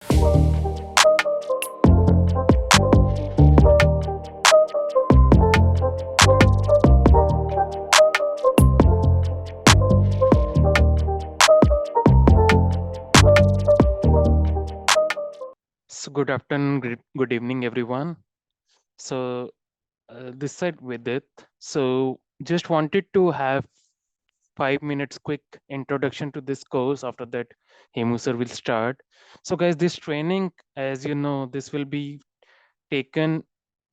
So good afternoon, good evening, everyone. So this side with it. So just wanted to have 5 minutes quick introduction to this course. After that, Hemu sir will start. So guys, this training, as you know, this will be taken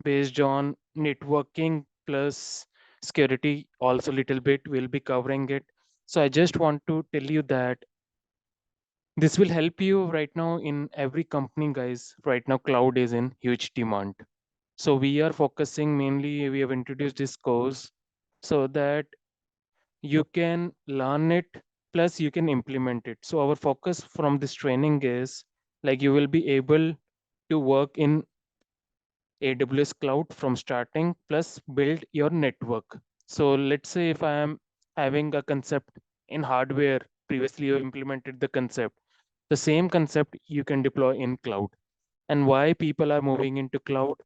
based on networking plus security. Also, little bit we'll be covering it. So I just want to tell you that this will help you right now in every company, guys. Right now, cloud is in huge demand. So we are focusing mainly, we have introduced this course so that you can learn it plus you can implement it. So our focus from this training is like you will be able to work in AWS cloud from starting plus build your network. So let's say if I am having a concept in hardware, previously you implemented the concept, the same concept you can deploy in cloud. And why people are moving into cloud.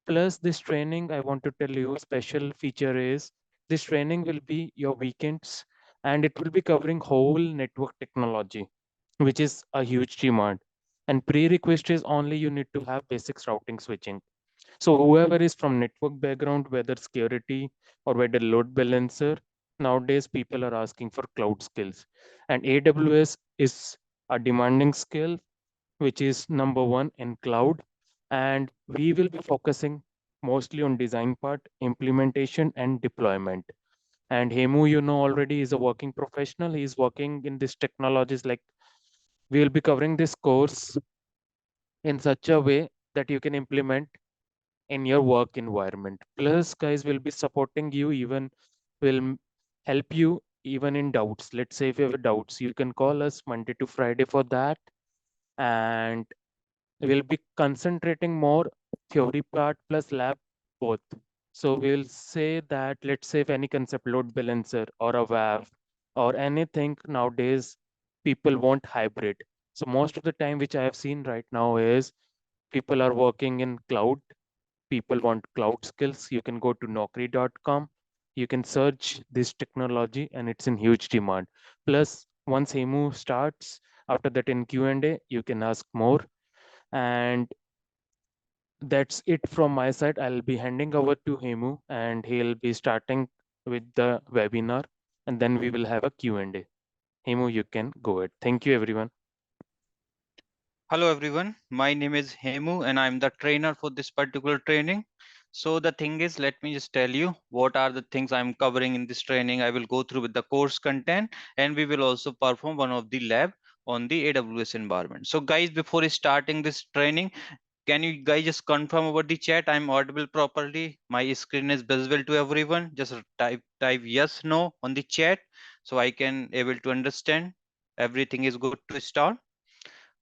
Plus this training, I want to tell you special feature is this training will be your weekends and it will be covering whole network technology, which is a huge demand. And prerequisite is only you need to have basics routing switching. So whoever is from network background, whether security or whether load balancer, nowadays people are asking for cloud skills. And AWS is a demanding skill which is number one in cloud. And we will be focusing mostly on design part, implementation, and deployment. And Hemu, you know, already is a working professional. He's working in these technologies. Like we will be covering this course in such a way that you can implement in your work environment. Plus, guys will be supporting you, even will help you even in doubts. Let's say if you have doubts, you can call us Monday to Friday for that. And we'll be concentrating more theory part plus lab both. So we'll say that, let's say if any concept load balancer or a WAV or anything nowadays, people want hybrid. So most of the time which I have seen right now is people are working in cloud. People want cloud skills. You can go to naukri.com. You can search this technology and it's in huge demand. Plus once Hemu starts, after that in Q&A, you can ask more. And that's it from my side. I'll be handing over to Hemu and he'll be starting with the webinar and then we will have a Q&A. Hemu, you can go ahead. Thank you, everyone. Hello everyone, my name is Hemu and I'm the trainer for this particular training. So the thing is, let me just tell you what are the things I'm covering in this training. I will go through with the course content and we will also perform one of the lab on the AWS environment. So guys, before starting this training, can you guys just confirm over the chat I'm audible properly? My screen is visible to everyone. Just type yes, no on the chat so I can able to understand everything is good to start.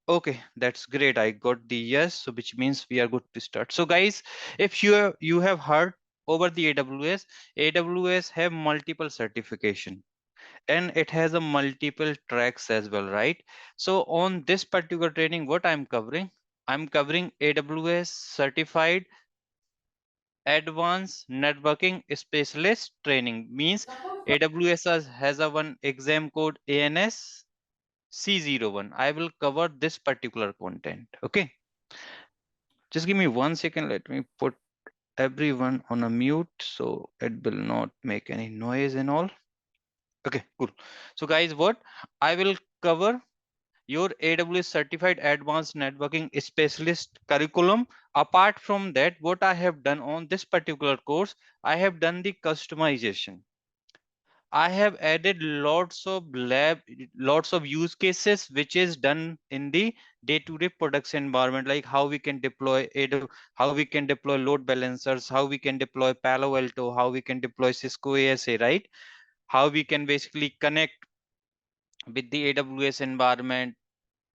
Okay, that's great. I got the yes, so which means we are good to start. So guys, if you have heard over the AWS have multiple certification and it has a multiple tracks as well, right? So on this particular training, what I'm covering AWS certified advanced networking specialist training. Means AWS has a one exam code ANS C01. I will cover this particular content. Okay, just give me 1 second. Let me put everyone on a mute so it will not make any noise and all. Okay, cool. So guys, what I will cover your AWS certified advanced networking specialist curriculum. Apart from that, what I have done on this particular course, I have done the customization. I have added lots of use cases, which is done in the day-to-day production environment, like how we can deploy how we can deploy load balancers, how we can deploy Palo Alto, how we can deploy Cisco ASA, right? How we can basically connect with the AWS environment,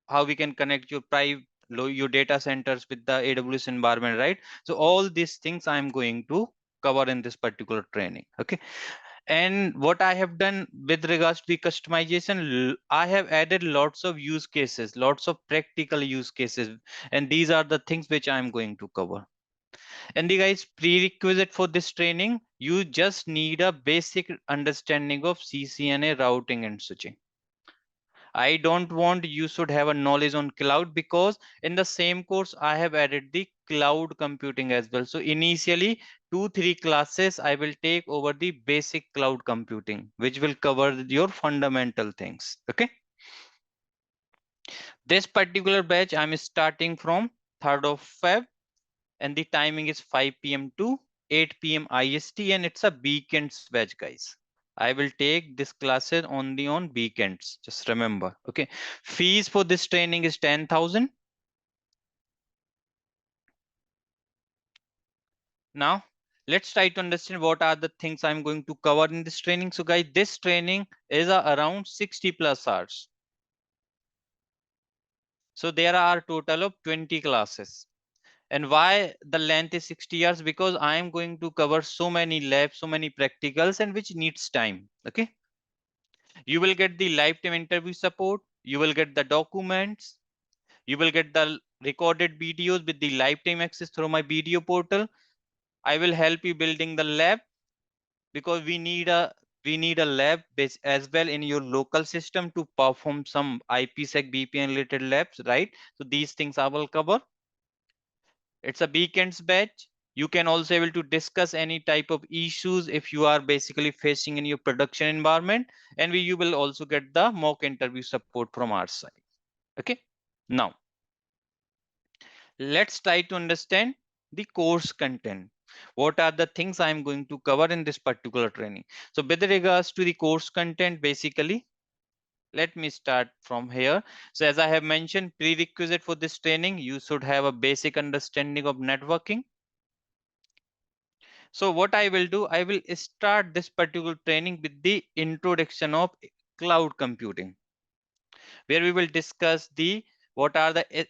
how we can connect your your data centers with the AWS environment, right? So all these things I'm going to cover in this particular training. Okay, And what I have done with regards to the customization, I have added lots of use cases, lots of practical use cases, and these are the things which I'm going to cover. And the guys, prerequisite for this training, you just need a basic understanding of CCNA routing and switching. I don't want you should have a knowledge on cloud, because in the same course I have added the cloud computing as well. So initially 2-3 classes I will take over the basic cloud computing, which will cover your fundamental things. Okay. This particular batch I'm starting from 3rd of Feb, and the timing is 5 p.m. to 8 p.m. IST, and it's a weekends batch, guys. I will take this classes only on weekends. Just remember. Okay. Fees for this training is 10,000. Now, let's try to understand what are the things I'm going to cover in this training. So, guys, this training is around 60 plus hours. So, there are total of 20 classes. And why the length is 60 hours? Because I am going to cover so many labs, so many practicals, and which needs time. Okay. You will get the lifetime interview support. You will get the documents. You will get the recorded videos with the lifetime access through my video portal. I will help you building the lab, because we need a lab base as well in your local system to perform some IPsec VPN related labs, right? So these things I will cover. It's a weekends batch. You can also able to discuss any type of issues if you are basically facing in your production environment, and you will also get the mock interview support from our side. Okay. Now let's try to understand the course content. What are the things I'm going to cover in this particular training? So with regards to the course content, basically, let me start from here. So as I have mentioned, prerequisite for this training, you should have a basic understanding of networking. So what I will do, I will start this particular training with the introduction of cloud computing, where we will discuss the what are the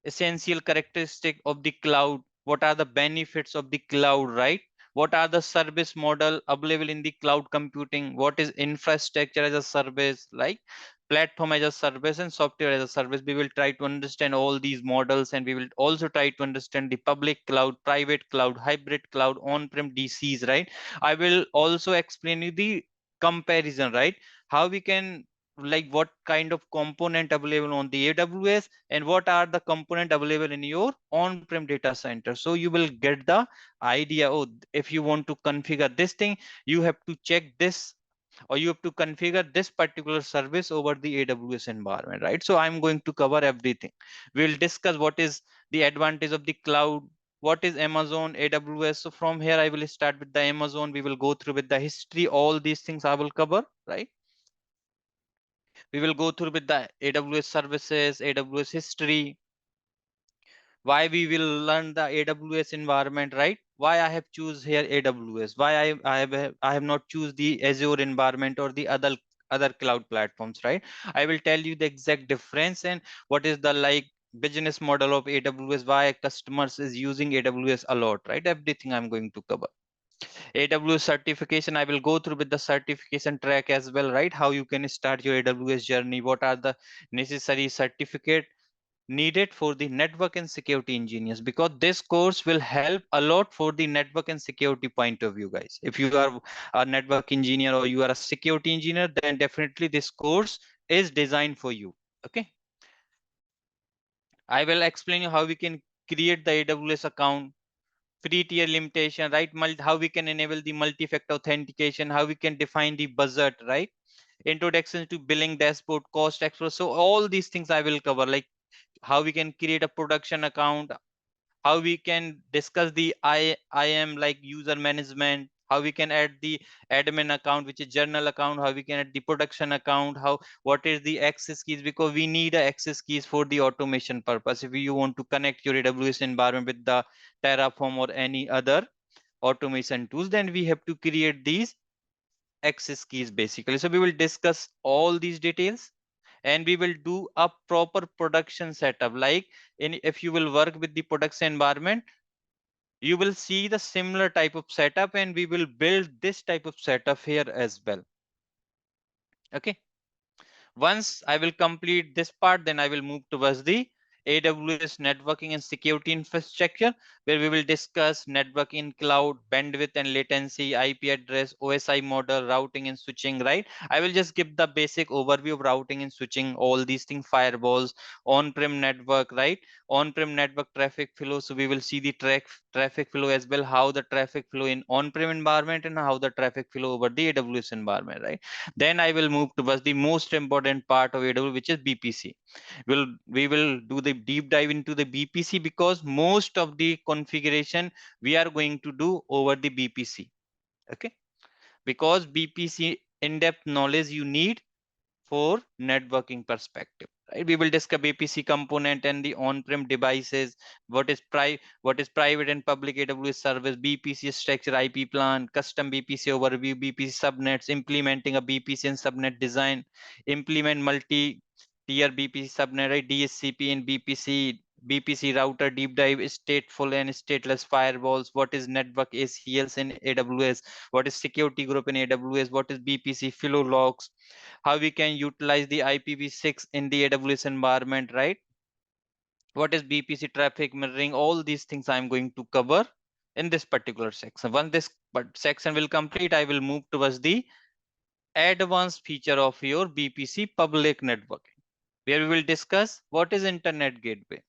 essential characteristic of the cloud, what are the benefits of the cloud, right? What are the service model available in the cloud computing, what is infrastructure as a service, like platform as a service and software as a service. We will try to understand all these models, and we will also try to understand the public cloud, private cloud, hybrid cloud, on-prem DCs, right? I will also explain you the comparison, right? How we can, like, what kind of component available on the AWS and what are the component available in your on-prem data center. So you will get the idea. Oh, if you want to configure this thing, you have to check this, or you have to configure this particular service over the AWS environment, right? So I'm going to cover everything. We'll discuss what is the advantage of the cloud, what is Amazon, AWS. So from here I will start with the Amazon. We will go through with the history. All these things I will cover, right? We will go through with the AWS services, AWS history, why we will learn the AWS environment, right? Why I have choose here AWS, why I have not choose the Azure environment or the other cloud platforms, right? I will tell you the exact difference and what is the like business model of AWS, why customers is using AWS a lot, right? Everything I'm going to cover. AWS certification, I will go through with the certification track as well, right? How you can start your AWS journey, what are the necessary certificate needed for the network and security engineers, because this course will help a lot for the network and security point of view, guys. If you are a network engineer or you are a security engineer, then definitely this course is designed for you. Okay. I will explain you how we can create the AWS account, free tier limitation, right? How we can enable the multi-factor authentication, how we can define the budget, right? Introduction to billing dashboard, cost expert. So all these things I will cover, like how we can create a production account, how we can discuss the IAM like user management, how we can add the admin account, which is journal account, how we can add the production account, how what is the access keys, because we need access keys for the automation purpose. If you want to connect your AWS environment with the Terraform or any other automation tools, then we have to create these access keys basically. So we will discuss all these details, and we will do a proper production setup, like in if you will work with the production environment, You will see the similar type of setup, and we will build this type of setup here as well. Okay. Once I will complete this part, then I will move towards the AWS networking and security infrastructure, where we will discuss networking, cloud, bandwidth and latency, IP address, OSI model, routing and switching, right? I will just give the basic overview of routing and switching, all these things, firewalls, on-prem network, right? On-prem network traffic flow. So we will see the traffic flow as well, how the traffic flow in on-prem environment and how the traffic flow over the AWS environment, right? Then I will move towards the most important part of AWS, which is BPC. We will do the deep dive into the BPC, because most of the configuration we are going to do over the BPC. Okay, because BPC in-depth knowledge you need for networking perspective, right? We will discuss BPC component and the on-prem devices, what is private and public AWS service, BPC structure, IP plan, custom BPC overview, BPC subnets, implementing a BPC and subnet design, implement multi-tier BPC subnet, right? DSCP and BPC router deep dive, stateful and stateless firewalls, what is network ACLs in AWS, what is security group in AWS, what is BPC flow logs, how we can utilize the IPv6 in the AWS environment, right? What is BPC traffic mirroring? All these things I'm going to cover in this particular section. Once this section will complete, I will move towards the advanced feature of your BPC public networking, where we will discuss what is internet gateway,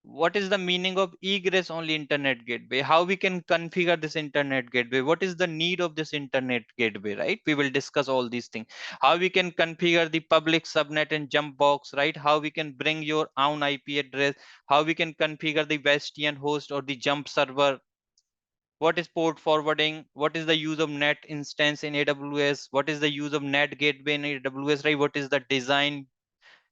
what is the meaning of egress only internet gateway, how we can configure this internet gateway, what is the need of this internet gateway, right? We will discuss all these things, how we can configure the public subnet and jump box, right? How we can bring your own IP address, how we can configure the Bastion host or the jump server, what is port forwarding, what is the use of net instance in AWS, what is the use of net gateway in AWS, right? What is the design,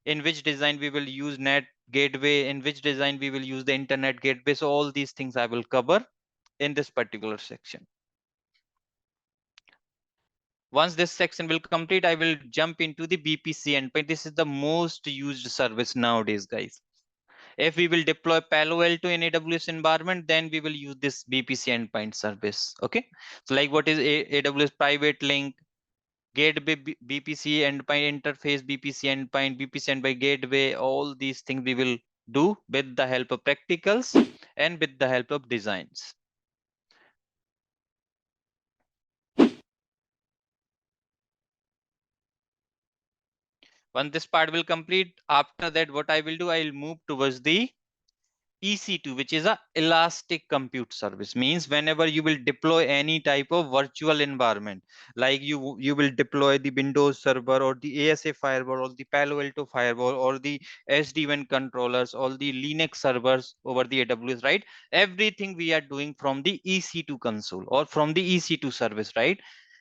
in which design we will use net gateway, in which design we will use the internet gateway. So all these things I will cover in this particular section. Once this section will complete, I will jump into the BPC endpoint. This is the most used service nowadays, guys. If we will deploy Palo Alto in AWS environment, then we will use this BPC endpoint service. Okay, so like what is AWS private link, gateway, BPC endpoint interface, BPC endpoint gateway, all these things we will do with the help of practicals and with the help of designs. Once this part will complete, after that what I will do, I will move towards the EC2, which is a elastic compute service. Means whenever you will deploy any type of virtual environment, like you will deploy the Windows server or the ASA firewall or the Palo Alto firewall or the SD-WAN controllers or the Linux servers over the AWS, right? Everything we are doing from the EC2 console or from the EC2 service, right?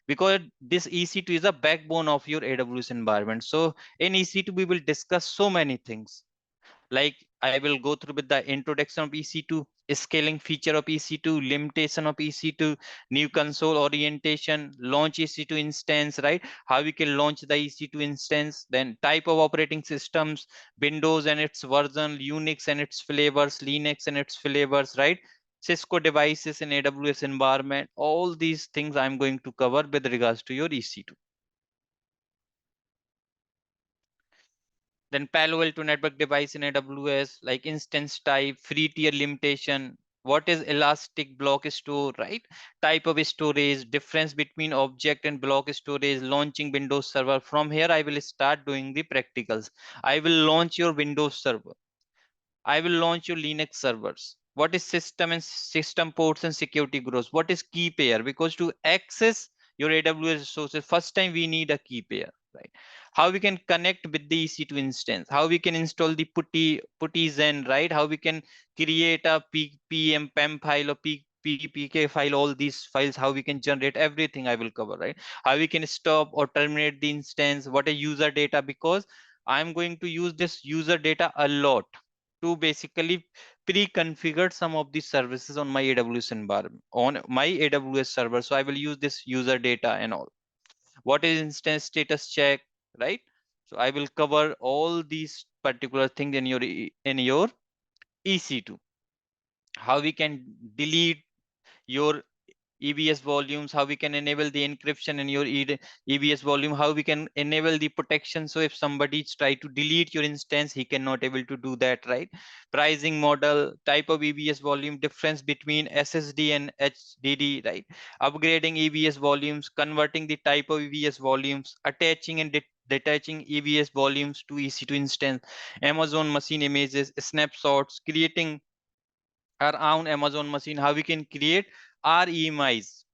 Because this EC2 is a backbone of your AWS environment. So in EC2 we will discuss so many things, like I will go through with the introduction of EC2, scaling feature of EC2, limitation of EC2, new console orientation, launch EC2 instance, right? How we can launch the EC2 instance, then type of operating systems, Windows and its version, Unix and its flavors, Linux and its flavors, right? Cisco devices in AWS environment, all these things I'm going to cover with regards to your EC2. Then Palo Alto network device in AWS, like instance type, free tier limitation, what is elastic block store, right? Type of storage, difference between object and block storage, launching Windows server. From here, I will start doing the practicals. I will launch your Windows server. I will launch your Linux servers. What is system and system ports and security groups? What is key pair? Because to access your AWS resources, first time we need a key pair, right? How we can connect with the EC2 instance, how we can install the putty-zen, right? How we can create a PM PEM file or PPK file, all these files, how we can generate everything I will cover, right? How we can stop or terminate the instance, what is user data, because I'm going to use this user data a lot to basically pre-configure some of these services on my AWS environment, on my AWS server. So I will use this user data and all. What is instance status check, right? So I will cover all these particular things in your EC2. how we can delete your EBS volumes, how we can enable the encryption in your EBS volume, how we can enable the protection. So if somebody try to delete your instance, he cannot able to do that, right? Pricing model, type of EBS volume, difference between SSD and HDD, right? Upgrading EBS volumes, converting the type of EBS volumes, attaching and detaching EBS volumes to EC2 instance, Amazon machine images, snapshots, creating our own Amazon machine, how we can create our EMIs.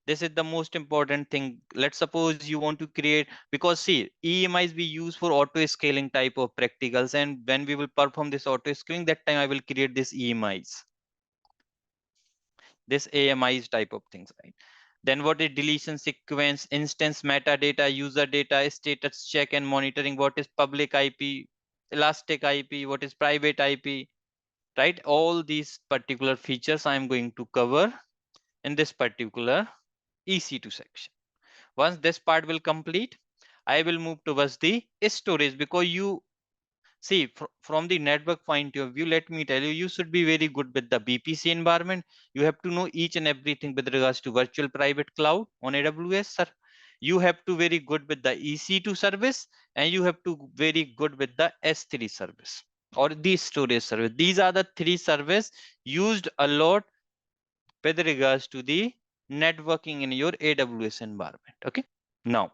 This is the most important thing. Let's suppose you want to create, because see, EMIs we use for auto scaling type of practicals, and when we will perform this auto scaling, that time I will create this EMIs, this AMIs type of things, right? Then what is deletion sequence, instance metadata, user data, status check and monitoring, what is public IP, elastic IP, what is private IP, right? All these particular features I am going to cover in this particular EC2 section. Once this part will complete, I will move towards the storage, because you see, from the network point of view, let me tell you, you should be very good with the BPC environment. You have to know each and everything with regards to virtual private cloud on AWS, sir. You have to very good with the EC2 service, and you have to very good with the S3 service or the storage service. These are the three service used a lot with regards to the networking in your AWS environment. Okay. Now,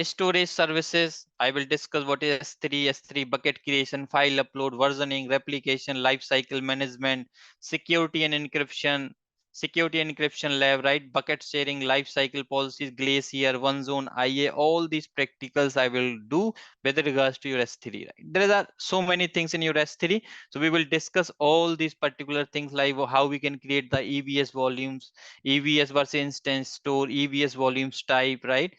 storage services, I will discuss what is S3 bucket creation, file upload, versioning, replication, lifecycle management, security and encryption, security and encryption lab, right? Bucket sharing, lifecycle policies, Glacier, one zone, IA, all these practicals I will do with regards to your S3, right? There are so many things in your S3. So we will discuss all these particular things, like how we can create the EBS volumes, EBS versus instance store, EBS volumes type, right?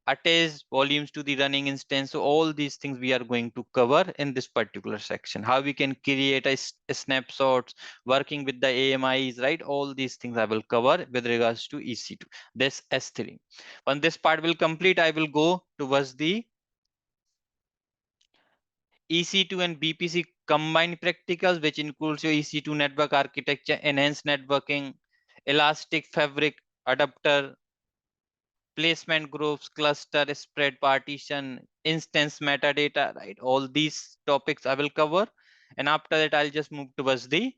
Attach volumes to the running instance. So all these things we are going to cover in this particular section. How we can create a snapshots, working with the AMIs, right? All these things I will cover with regards to EC2, this S3. When this part will complete, I will go towards the EC2 and BPC combined practicals, which includes your EC2 network architecture, enhanced networking, elastic fabric adapter, placement groups, cluster, spread partition, instance metadata, right? All these topics I will cover. And after that, I'll just move towards the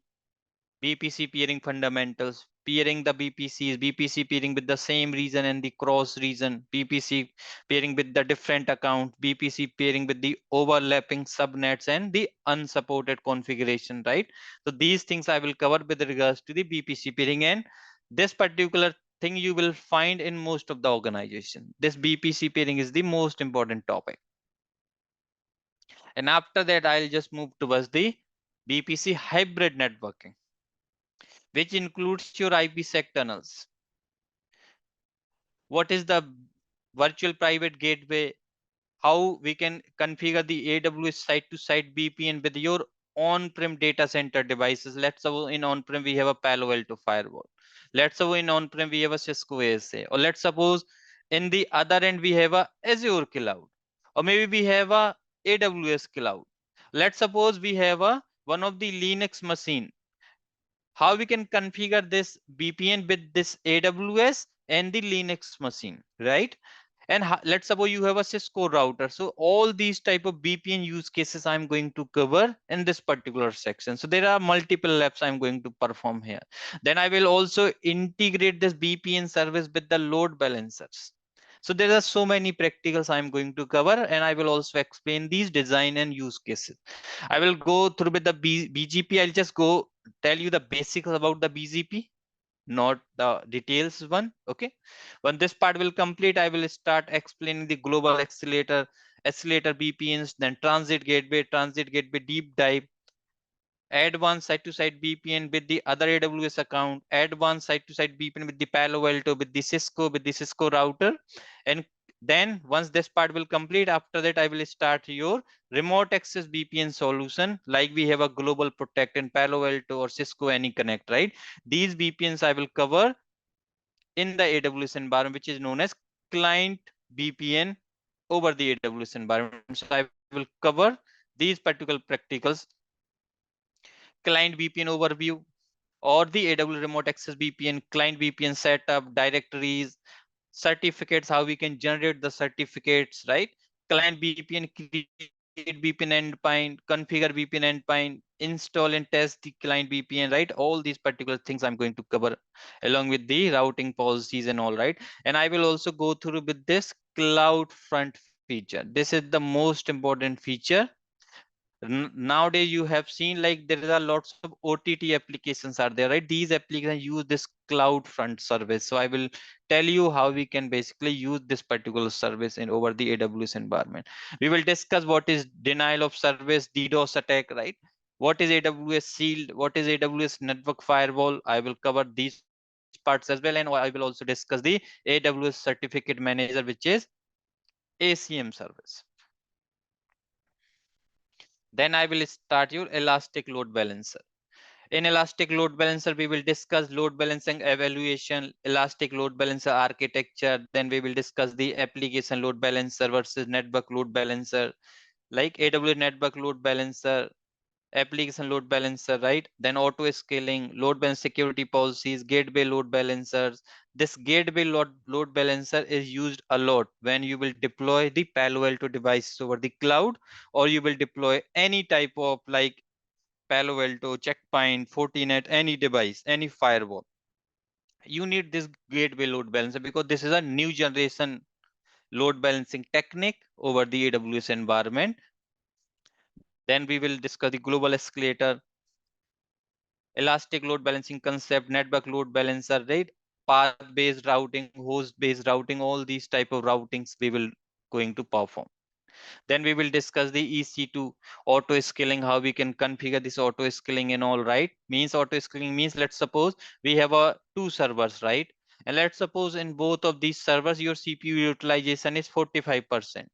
BPC peering fundamentals, peering the BPCs, BPC peering with the same region and the cross region, BPC peering with the different account, BPC peering with the overlapping subnets and the unsupported configuration, right? So these things I will cover with regards to the BPC peering, and this particular thing you will find in most of the organization. This BPC peering is the most important topic. And after that, I'll just move towards the BPC hybrid networking, which includes your IPsec tunnels. What is the virtual private gateway? How we can configure the AWS site-to-site VPN with your on-prem data center devices. Let's suppose in on-prem we have a Palo Alto firewall. Let's suppose in on-prem we have a Cisco ASA, or let's suppose in the other end we have a Azure cloud, or maybe we have a AWS cloud. Let's suppose we have a one of the Linux machine. How we can configure this VPN with this AWS and the Linux machine, right? And let's suppose you have a Cisco router. So all these type of VPN use cases I'm going to cover in this particular section. So there are multiple labs I'm going to perform here. Then I will also integrate this VPN service with the load balancers. So there are so many practicals I'm going to cover, and I will also explain these design and use cases. I will go through with the BGP. I'll just go tell you the basics about the BGP, not the details one. Okay. When this part will complete, I will start explaining the global accelerator VPNs, then transit gateway deep dive, add one site-to-site VPN with the other AWS account, add one site-to-site VPN with the Palo Alto, with the Cisco router. And then once this part will complete, after that, I will start your remote access VPN solution. Like we have a global protect in Palo Alto or Cisco AnyConnect, right? These VPNs I will cover in the AWS environment, which is known as client VPN over the AWS environment. So I will cover these particular practicals client VPN overview, or the AWS remote access VPN, client VPN setup, directories, certificates, how we can generate the certificates, right? Client VPN, create VPN endpoint, configure VPN endpoint, install and test the client VPN, right? All these particular things I'm going to cover along with the routing policies and all, right? And I will also go through with this cloud front feature. This is the most important feature. Nowadays you have seen like there are lots of OTT applications are there, right? These applications use this cloud front service. So I will tell you how we can basically use this particular service in over the AWS environment. We will discuss what is denial of service, DDoS attack, right? What is AWS shield, what is AWS network firewall. I will cover these parts as well, and I will also discuss the AWS certificate manager, which is ACM service. Then I will start your elastic load balancer. In elastic load balancer, we will discuss load balancing evaluation, elastic load balancer architecture. Then we will discuss the application load balancer versus network load balancer, like AWS network load balancer, application load balancer, right? Then auto scaling, load balance security policies, gateway load balancers. This gateway load balancer is used a lot when you will deploy the Palo Alto devices over the cloud, or you will deploy any type of like Palo Alto, Checkpoint, Fortinet, any device, any firewall. You need this gateway load balancer because this is a new generation load balancing technique over the AWS environment. Then we will discuss the global escalator, elastic load balancing concept, network load balancer, right? Path-based routing, host-based routing, all these type of routings we will going to perform. Then we will discuss the EC2 auto scaling, how we can configure this auto scaling and all, right? Means auto scaling means, let's suppose we have a two servers, right? And let's suppose in both of these servers, your CPU utilization is 45%.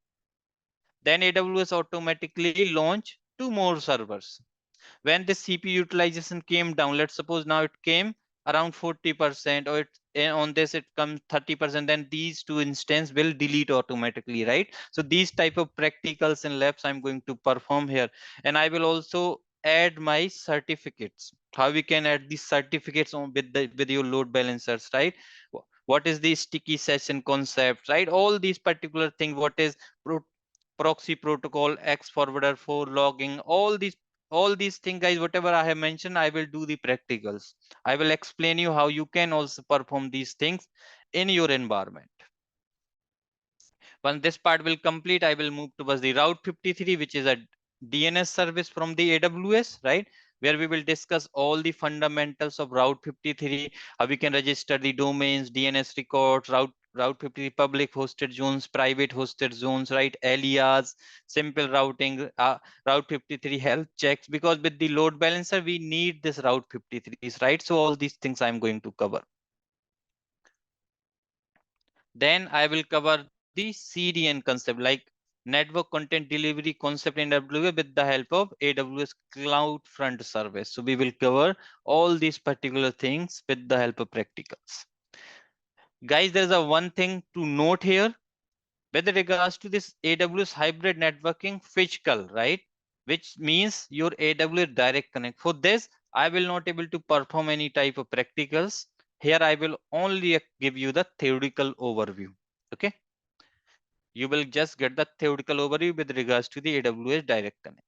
Then AWS automatically launch two more servers. When the CPU utilization came down, let's suppose now it came around 40%, or on this it comes 30%, then these two instances will delete automatically, right? So these type of practicals and labs I'm going to perform here. And I will also add my certificates, how we can add these certificates on with the with your load balancers, right? What is the sticky session concept, right? All these particular things, what is proxy protocol, X forwarder for logging, all these things, guys, whatever I have mentioned, I will do the practicals. I will explain you how you can also perform these things in your environment. Once this part will complete, I will move towards the Route 53, which is a DNS service from the AWS, right? Where we will discuss all the fundamentals of Route 53, how we can register the domains, DNS records, Route 53 public hosted zones, private hosted zones, right? Alias, simple routing, Route 53 health checks, because with the load balancer, we need this Route 53s, right? So all these things I'm going to cover. Then I will cover the CDN concept, like network content delivery concept in AWS with the help of AWS Cloud Front Service. So we will cover all these particular things with the help of practicals. Guys, there's a one thing to note here with regards to this AWS hybrid networking physical, right? Which means your AWS direct connect. For this, I will not able to perform any type of practicals. Here I will only give you the theoretical overview. Okay. You will just get the theoretical overview with regards to the AWS Direct Connect.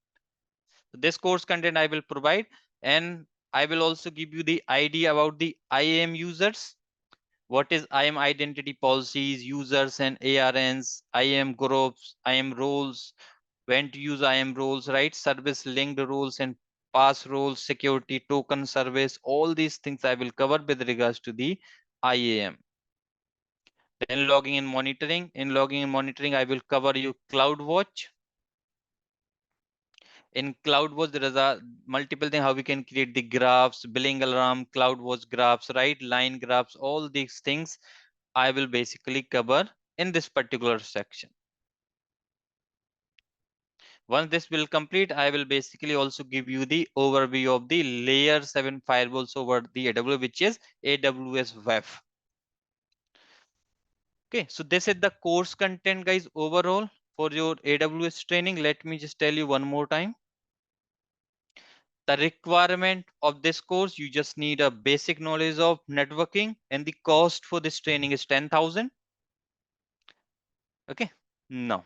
So this course content I will provide, and I will also give you the idea about the IAM users. What is IAM identity policies, users and ARNs, IAM groups, IAM roles, when to use IAM roles, right? Service linked roles and pass roles, security token service, all these things I will cover with regards to the IAM. Then logging and monitoring. In logging and monitoring, I will cover you CloudWatch. In CloudWatch, there is a multiple thing how we can create the graphs, billing alarm, CloudWatch graphs, right? Line graphs, all these things I will basically cover in this particular section. Once this will complete, I will basically also give you the overview of the layer 7 firewalls over the AWS, which is AWS Web. Okay, so this is the course content, guys, overall for your AWS training. Let me just tell you one more time. The requirement of this course, you just need a basic knowledge of networking, and the cost for this training is 10,000. Okay. Now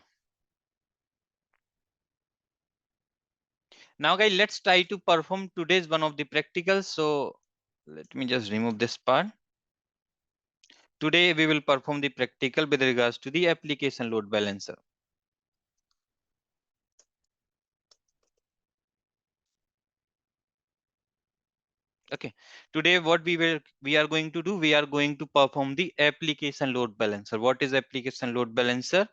guys, let's try to perform today's one of the practicals. So let me just remove this part. Today we will perform the practical with regards to the application load balancer. Okay, today what we are going to do, we are going to perform the application load balancer. What is application load balancer?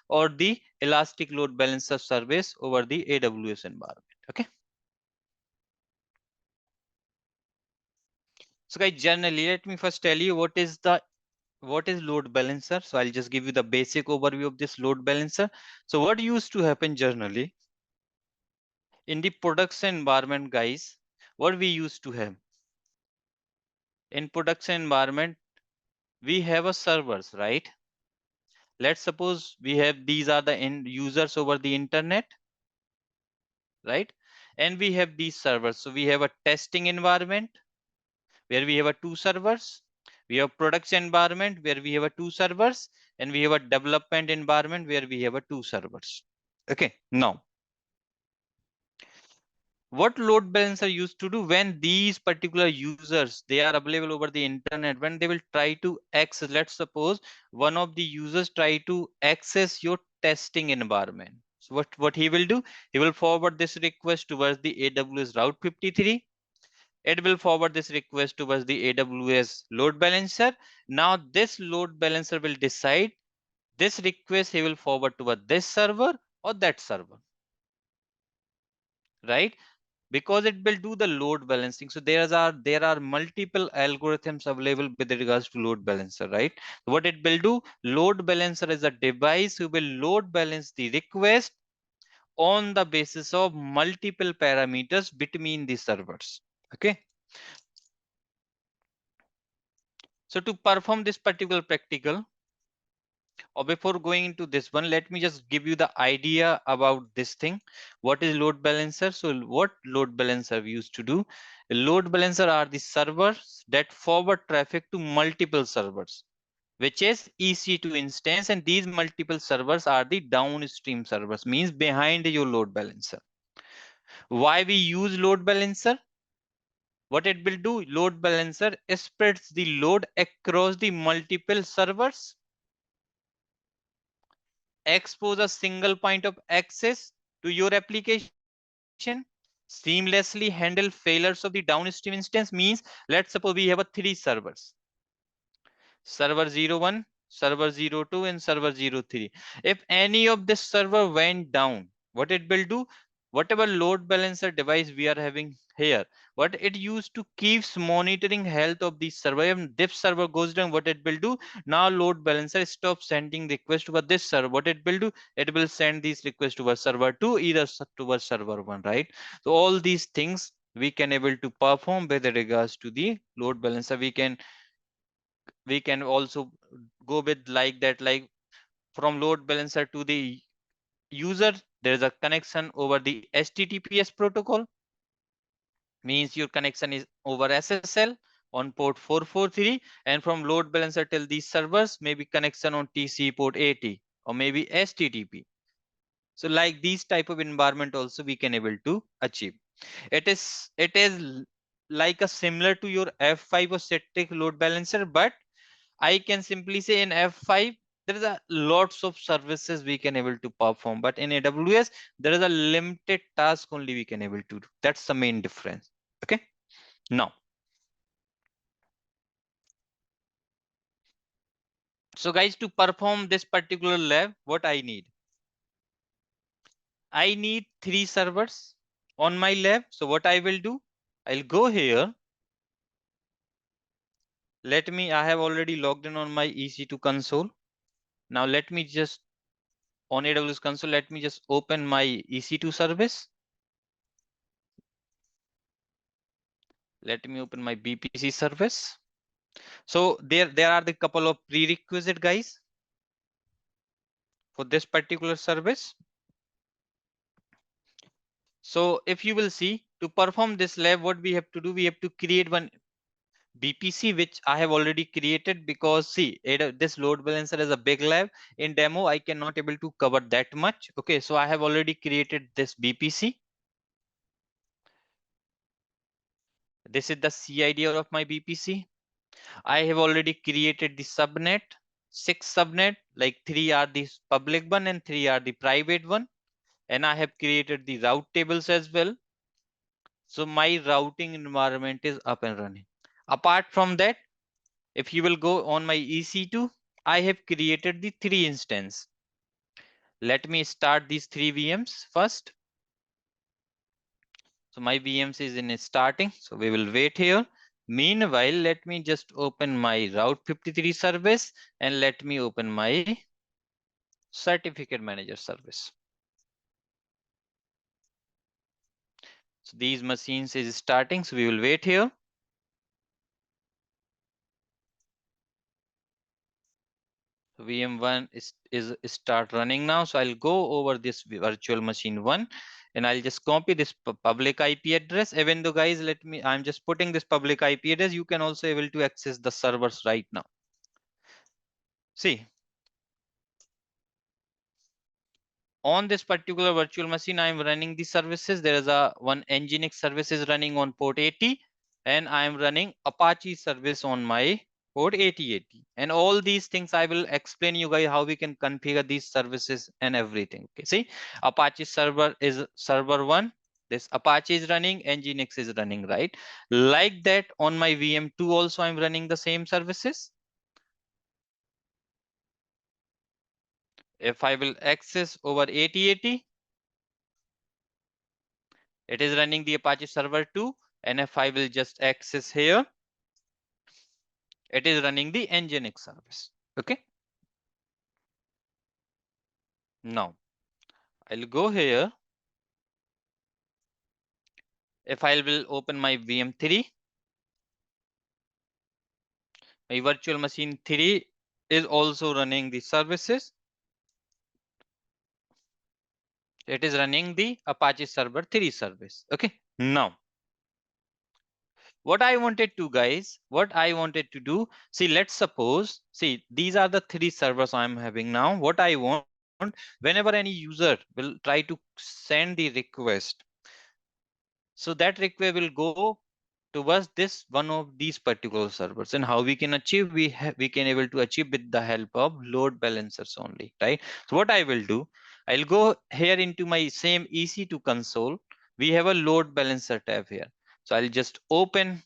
Or the elastic load balancer service over the AWS environment. Okay, so guys, generally let me first tell you what is load balancer. So I'll just give you the basic overview of this load balancer. So what used to happen generally in the production environment, guys, what we used to have in production environment, we have a servers, right? Let's suppose we have, these are the end users over the internet, right? And we have these servers. So we have a testing environment where we have a two servers. We have production environment where we have a two servers, and we have a development environment where we have a two servers. Okay, now what load balancer used to do when these particular users, they are available over the internet, when they will try to access, let's suppose one of the users try to access your testing environment. So what he will do, he will forward this request towards the AWS route 53. It will forward this request towards the AWS load balancer. Now this load balancer will decide this request he will forward toward this server or that server, right? Because it will do the load balancing. So there are multiple algorithms available with regards to load balancer, right? What it will do, load balancer is a device who will load balance the request on the basis of multiple parameters between the servers. Okay, so to perform this particular practical, or before going into this one, let me just give you the idea about this thing. What is load balancer? So what load balancer we used to do, load balancer are the servers that forward traffic to multiple servers, which is EC2 instance, and these multiple servers are the downstream servers, means behind your load balancer. Why we use load balancer? What it will do, load balancer spreads the load across the multiple servers, expose a single point of access to your application, seamlessly handle failures of the downstream instance. Means let's suppose we have a three servers, server 01, server 02, and server 03. If any of this server went down, what it will do, whatever load balancer device we are having here, what it used to keeps monitoring health of the server. If this server goes down, what it will do, now load balancer stops sending request to this server. What it will do, it will send these requests to server 2, either to server 1, right? So all these things we can able to perform with regards to the load balancer. We can also go with like that, like from load balancer to the user, there is a connection over the HTTPS protocol, means your connection is over SSL on port 443, and from load balancer till these servers maybe connection on TCP port 80 or maybe HTTP. So like these type of environment also we can able to achieve. It is like a similar to your F5 or static load balancer, but I can simply say in F5 there is a lots of services we can able to perform, but in AWS there is a limited task only we can able to do. That's the main difference. Okay, now so guys, to perform this particular lab, what I need three servers on my lab. So what I will do, I'll go here. I have already logged in on my EC2 console. Now let me just, on AWS console, let me just open my EC2 service. Let me open my BPC service. So there are the couple of prerequisite, guys, for this particular service. So if you will see, To perform this lab, what we have to do, we have to create one BPC, which I have already created, because see, this load balancer is a big lab. In demo, I cannot able to cover that much. Okay, so I have already created this BPC. This is the CID of my BPC. I have already created the subnet, 6 subnet, like 3 are the public one and 3 are the private one. And I have created the route tables as well. So my routing environment is up and running. Apart from that, if you will go on my EC2, I have created the 3 instance. Let me start these 3 VMs first. So my VMs is in starting. So we will wait here. Meanwhile, let me just open my Route 53 service and let me open my certificate manager service. So these machines is starting. So we will wait here. VM1 is start running now. So I'll go over this virtual machine 1 and I'll just copy this public IP address. Even though guys, I'm just putting this public IP address. You can also able to access the servers right now. See, on this particular virtual machine, I'm running the services. There is a one Nginx service is running on port 80 and I'm running Apache service on my port 8080. And all these things I will explain you guys how we can configure these services and everything. Okay, see, Apache server is server 1. This Apache is running, Nginx is running, right? Like that on my VM2 also I'm running the same services. If I will access over 8080, it is running the Apache server 2. And if I will just access here, it is running the Nginx service. Okay. Now I'll go here. If I will open my VM3, my virtual machine 3 is also running the services. It is running the Apache server 3 service. Okay. Now, what I wanted to do, see, let's suppose, see, these are the 3 servers I'm having now. What I want, whenever any user will try to send the request, so that request will go towards this one of these particular servers. And how we can achieve, we can able to achieve with the help of load balancers only, right? So what I will do, I'll go here into my same EC2 console. We have a load balancer tab here. So I'll just open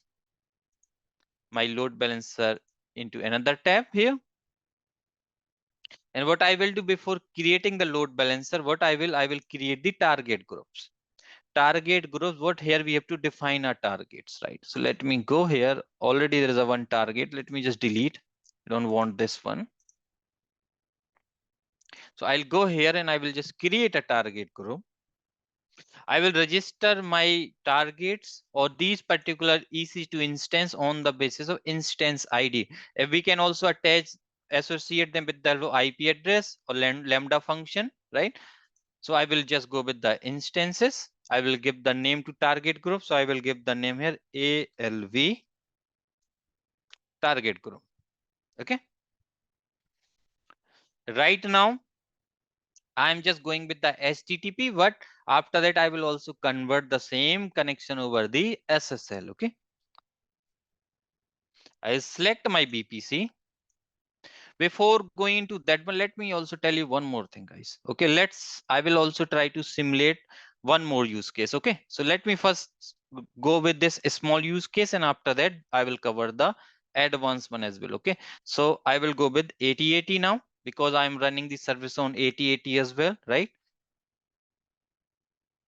my load balancer into another tab here. And what I will do, before creating the load balancer, I will create the target groups. Target groups, what here we have to define our targets, right? So let me go here. Already there is a one target. Let me just delete. I don't want this one. So I'll go here and I will just create a target group. I will register my targets or these particular EC2 instance on the basis of instance ID. If we can also associate them with the IP address or lambda function, right? So I will just go with the instances. I will give the name to target group. So I will give the name here ALV target group. Okay. Right now, I'm just going with the HTTP, but after that, I will also convert the same connection over the SSL. Okay. I select my BPC. Before going into that one, let me also tell you one more thing, guys. Okay, I will also try to simulate one more use case. Okay, so let me first go with this small use case, and after that I will cover the advanced one as well. Okay, so I will go with 8080 now, because I'm running the service on 8080 as well, right?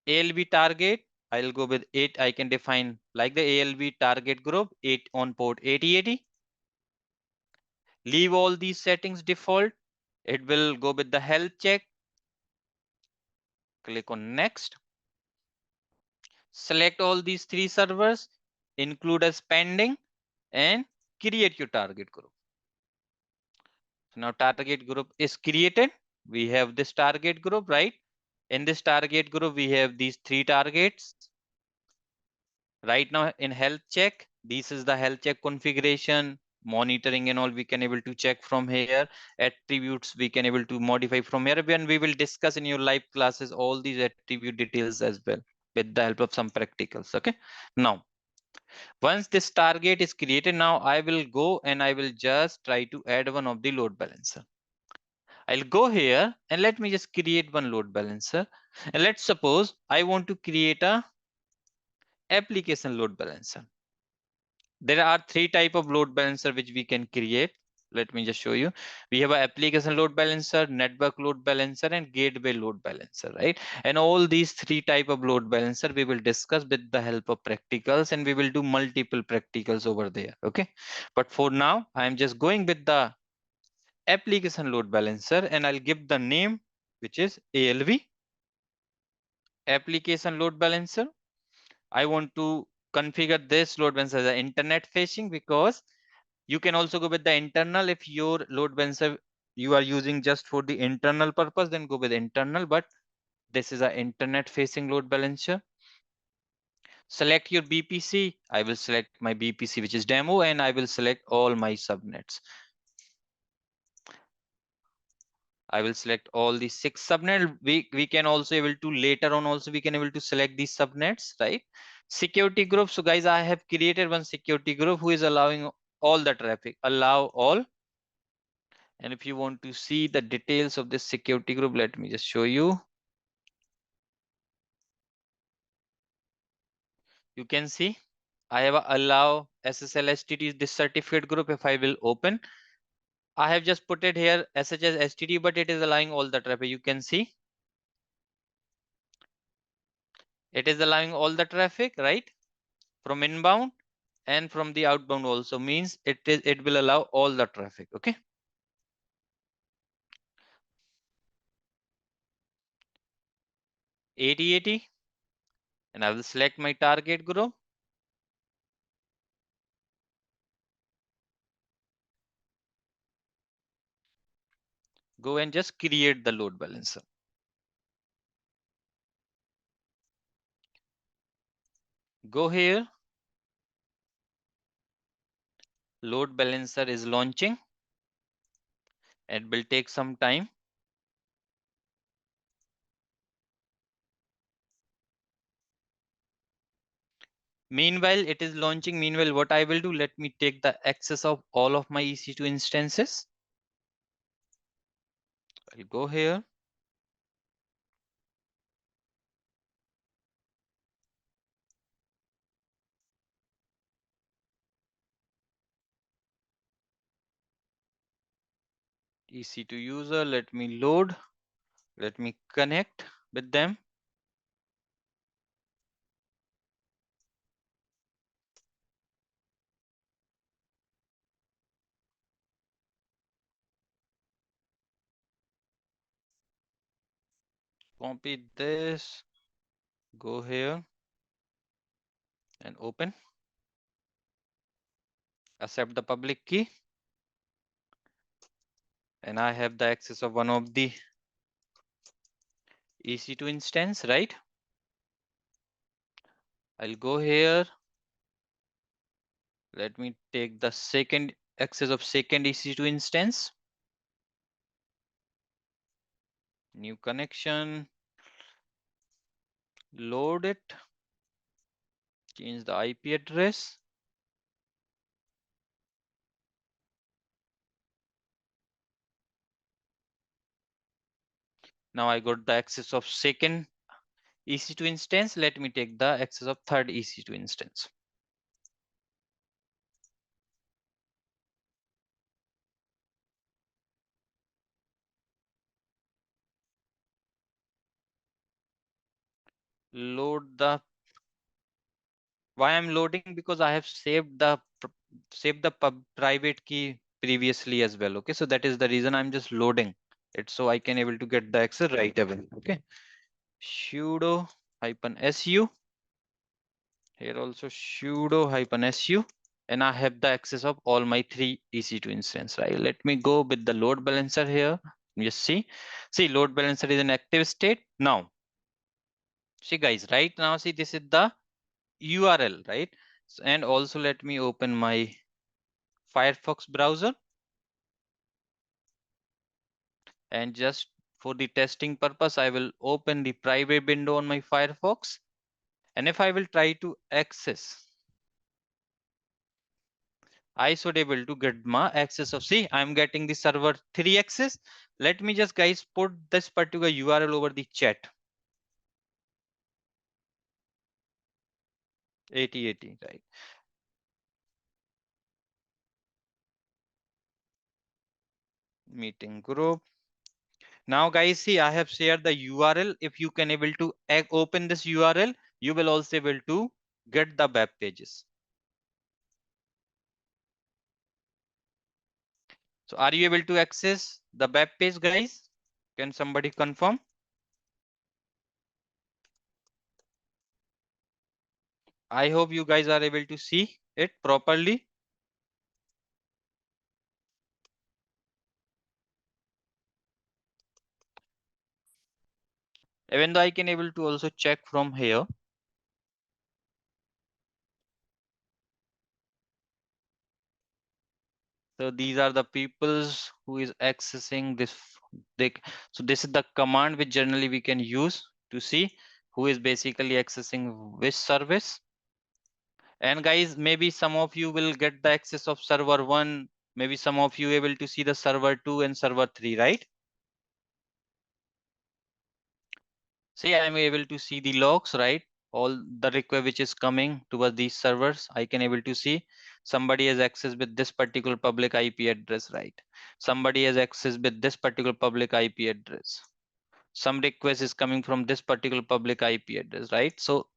ALB target, I'll go with 8. I can define like the ALB target group 8 on port 8080. Leave all these settings default. It will go with the health check. Click on next. Select all these 3 servers, include as pending, and create your target group. So now target group is created. We have this target group, right? In this target group, we have these 3 targets. Right now in health check, this is the health check configuration, monitoring and all we can able to check from here. Attributes we can able to modify from here, and we will discuss in your live classes all these attribute details as well with the help of some practicals. Okay, now once this target is created, now I will go and I will just try to add one of the load balancer. I'll go here and let me just create one load balancer, and let's suppose I want to create a application load balancer. There are three type of load balancer which we can create. Let me just show you. We have an application load balancer, network load balancer, and gateway load balancer, right? And all these three type of load balancer we will discuss with the help of practicals, and we will do multiple practicals over there. Okay, but for now I am just going with the application load balancer, and I'll give the name which is ALV, application load balancer. I want to configure this load balancer as an internet facing, because you can also go with the internal. If your load balancer you are using just for the internal purpose, then go with internal, but this is an internet facing load balancer. Select your BPC. I will select my BPC, which is demo, and I will select all my subnets. I will select all the 6 subnet. We can also able to later on also we can able to select these subnets, right? Security group. So guys, I have created one security group who is allowing all the traffic, allow all. And if you want to see the details of this security group, let me just show you. You can see I have a allow SSL STD, this certificate group. If I will open, I have just put it here SHS STD, but it is allowing all the traffic. You can see it is allowing all the traffic, right? From inbound and from the outbound also, means it will allow all the traffic. Okay. 8080, and I will select my target group. Go and just create the load balancer. Go here. Load balancer is launching. It will take some time. Meanwhile, it is launching. Meanwhile, what I will do, let me take the access of all of my EC2 instances. I'll go here. EC2 user, let me load. Let me connect with them. Copy this. Go here and open. Accept the public key. And I have the access of one of the EC2 instance, right? I'll go here. Let me take the second access of second EC2 instance. New connection. Load it. Change the IP address. Now I got the access of second EC2 instance. Let me take the access of third EC2 instance. Load the, why I'm loading, because I have saved the private key previously as well. Okay, so that is the reason I'm just loading it, so I can able to get the access right away. Okay, sudo -su, here also sudo -su, and I have the access of all my 3 EC2 instance, right? Let me go with the load balancer here. Just see load balancer is in active state now. See guys, right now, see, this is the URL, right? And also let me open my Firefox browser, and just for the testing purpose, I will open the private window on my Firefox. And if I will try to access, I should able to get my access of, see, I'm getting the server 3 access. Let me just guys put this particular URL over the chat. 8080, right? Meeting group. Now guys, see, I have shared the URL. If you can able to open this URL, you will also able to get the web pages. So are you able to access the web page, guys? Can somebody confirm? I hope you guys are able to see it properly. Even though I can able to also check from here. So these are the peoples who is accessing this. So this is the command which generally we can use to see who is basically accessing which service. And guys, maybe some of you will get the access of server 1. Maybe some of you able to see the server 2 and server 3, right? See, I'm able to see the logs, right? All the request which is coming towards these servers, I can able to see somebody has access with this particular public IP address, right? Somebody has access with this particular public IP address. Some request is coming from this particular public IP address, right? So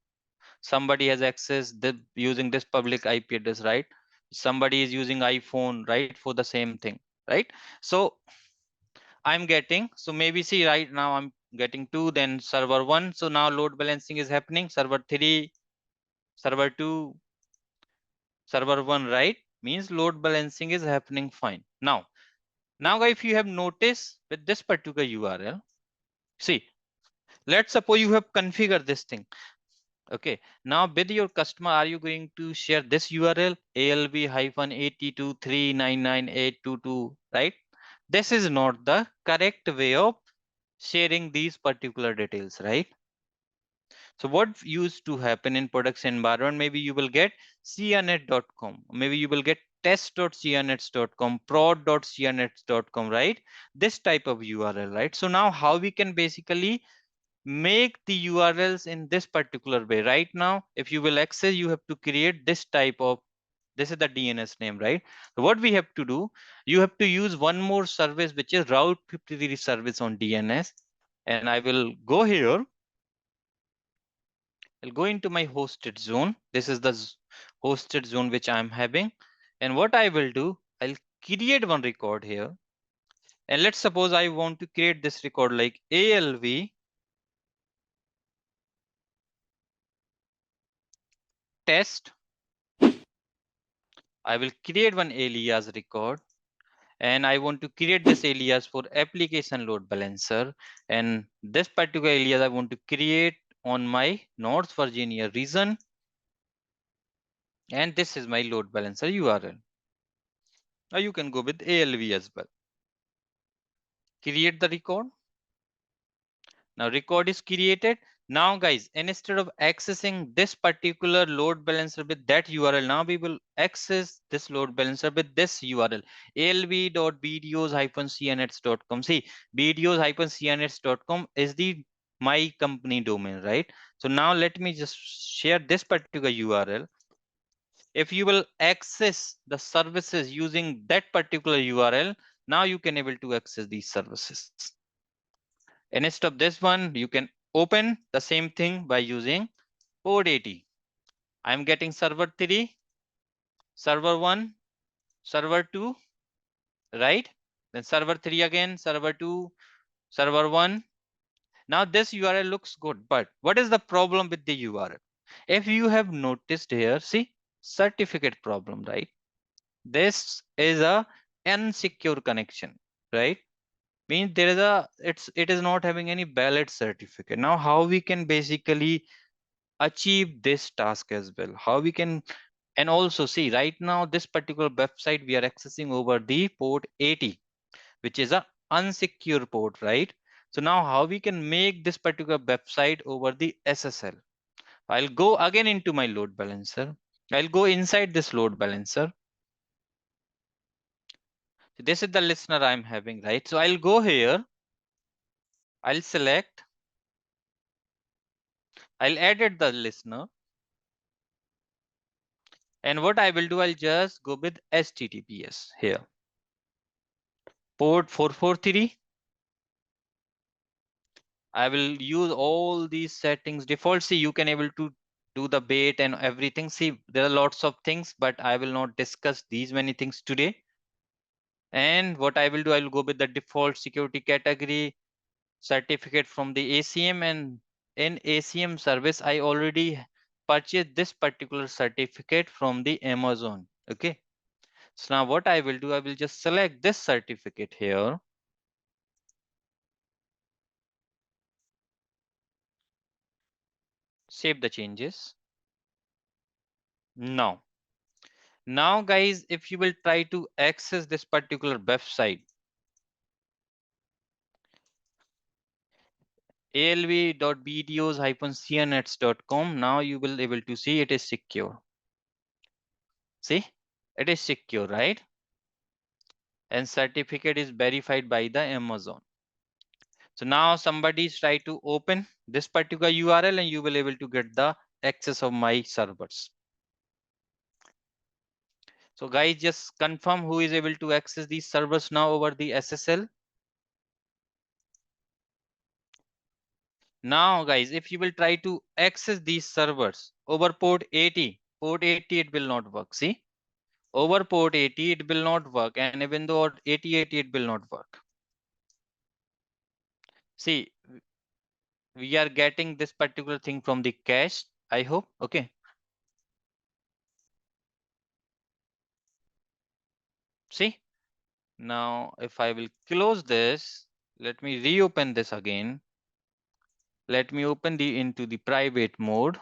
somebody has access using this public IP address, right? Somebody is using iPhone, right, for the same thing, right? So I'm getting, so maybe see right now I'm getting 2, then server 1. So now load balancing is happening. Server 3, server 2, server 1, right? Means load balancing is happening fine. Now guys, if you have noticed with this particular URL, see, let's suppose you have configured this thing. Okay, now with your customer, are you going to share this URL ALB-82399822, right? This is not the correct way of sharing these particular details, right? So what used to happen in production environment, maybe you will get sianet.com, maybe you will get test.sianets.com, prod.sianets.com, right? This type of URL, right? So now how we can basically make the URLs in this particular way. Right now, if you will access, you have to create this type of, this is the DNS name, right? So what we have to do, you have to use one more service, which is Route 53 service on DNS. And I will go here. I'll go into my hosted zone. This is the hosted zone which I'm having. And what I will do, I'll create one record here. And let's suppose I want to create this record like ALV test. I will create one alias record, and I want to create this alias for application load balancer. And this particular alias I want to create on my North Virginia region. And this is my load balancer URL. Now you can go with ALV as well. Create the record. Now record is created. Now guys, instead of accessing this particular load balancer with that URL, now we will access this load balancer with this URL alv.bdos-cnets.com. See, bdos-cnets.com is the my company domain, right? So now let me just share this particular URL. If you will access the services using that particular URL, now you can able to access these services. And instead of this one, you can open the same thing by using port 80. I'm getting server 3, server 1, server 2, right? Then server 3 again, server 2, server 1. Now this URL looks good, but what is the problem with the URL? If you have noticed here, see, certificate problem, right? This is a unsecure connection, right? Means there is it is not having any valid certificate. Now how we can basically achieve this task as well. How we can, and also see right now this particular website we are accessing over the port 80, which is a unsecure port, right? So now how we can make this particular website over the SSL? I'll go again into my load balancer. I'll go inside this load balancer. This is the listener I'm having, right? So I'll go here. I'll select. I'll edit the listener. And what I will do, I'll just go with HTTPS here. Port 443. I will use all these settings. Default, see, you can able to do the bait and everything. See, there are lots of things, but I will not discuss these many things today. And what I will do, I will go with the default security category certificate from the ACM, and in ACM service, I already purchased this particular certificate from the Amazon. Okay. So now what I will do, I will just select this certificate here. Save the changes. Now guys, if you will try to access this particular website, alv.bdos-cnets.com, now you will able to see it is secure. See, it is secure, right? And certificate is verified by the Amazon. So now somebody is try to open this particular URL and you will able to get the access of my servers. So guys, just confirm who is able to access these servers now over the SSL. Now guys, if you will try to access these servers over port 80, it will not work. See, over port 80 it will not work, and even though 8080 it will not work. See, we are getting this particular thing from the cache, I hope. Okay. See, now if I will close this, let me reopen this again. Let me open the into the private mode.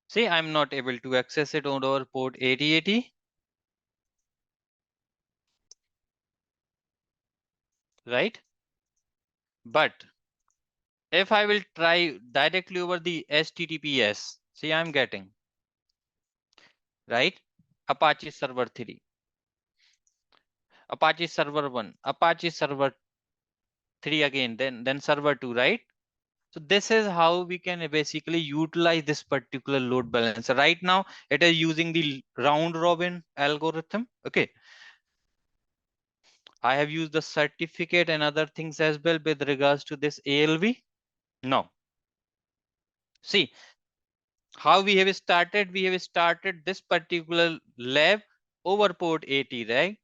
See, I'm not able to access it on our port 8080, right? But if I will try directly over the HTTPS, see, I'm getting, right? Apache server 3, Apache server 1, Apache server 3 again, then server 2, right? So this is how we can basically utilize this particular load balancer. Right now, it is using the round robin algorithm. Okay. I have used the certificate and other things as well with regards to this ALV. Now, see how we have started. We have started this particular lab over port 80, right?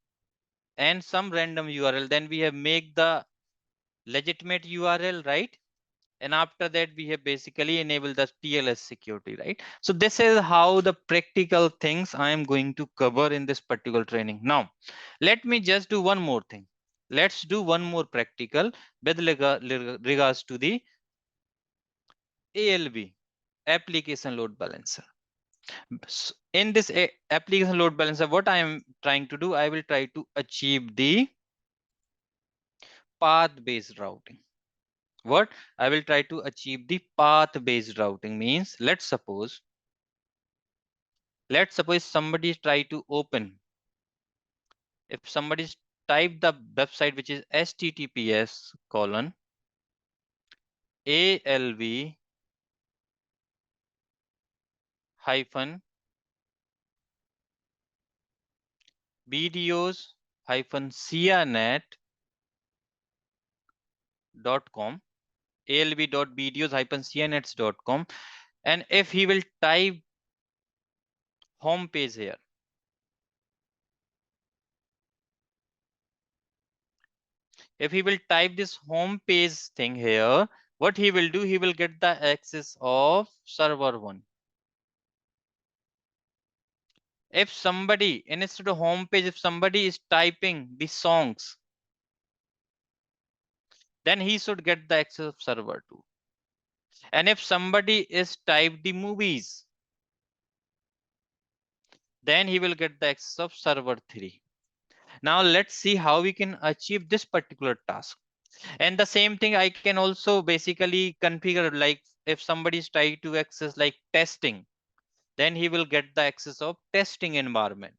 And some random URL. Then we have make the legitimate URL, right? And after that, we have basically enabled the TLS security, right? So this is how the practical things I am going to cover in this particular training. Now, let me just do one more thing. Let's do one more practical with regards to the ALB, application load balancer. In this application load balancer, what I am trying to do, I will try to achieve the path-based routing. What I will try to achieve the path-based routing means, let's suppose somebody try to open, if somebody type the website which is https colon alv hyphen bdos hyphen cianet.com, alv.bdos hyphen cianets.com, and if he will type home page here, if he will type this home page thing here, what he will do, he will get the access of server 1. If somebody instead of home page, if somebody is typing the songs, then he should get the access of server 2. And if somebody is typed the movies, then he will get the access of server 3. Now let's see how we can achieve this particular task. And the same thing I can also basically configure, like if somebody is trying to access like testing, then he will get the access of testing environment.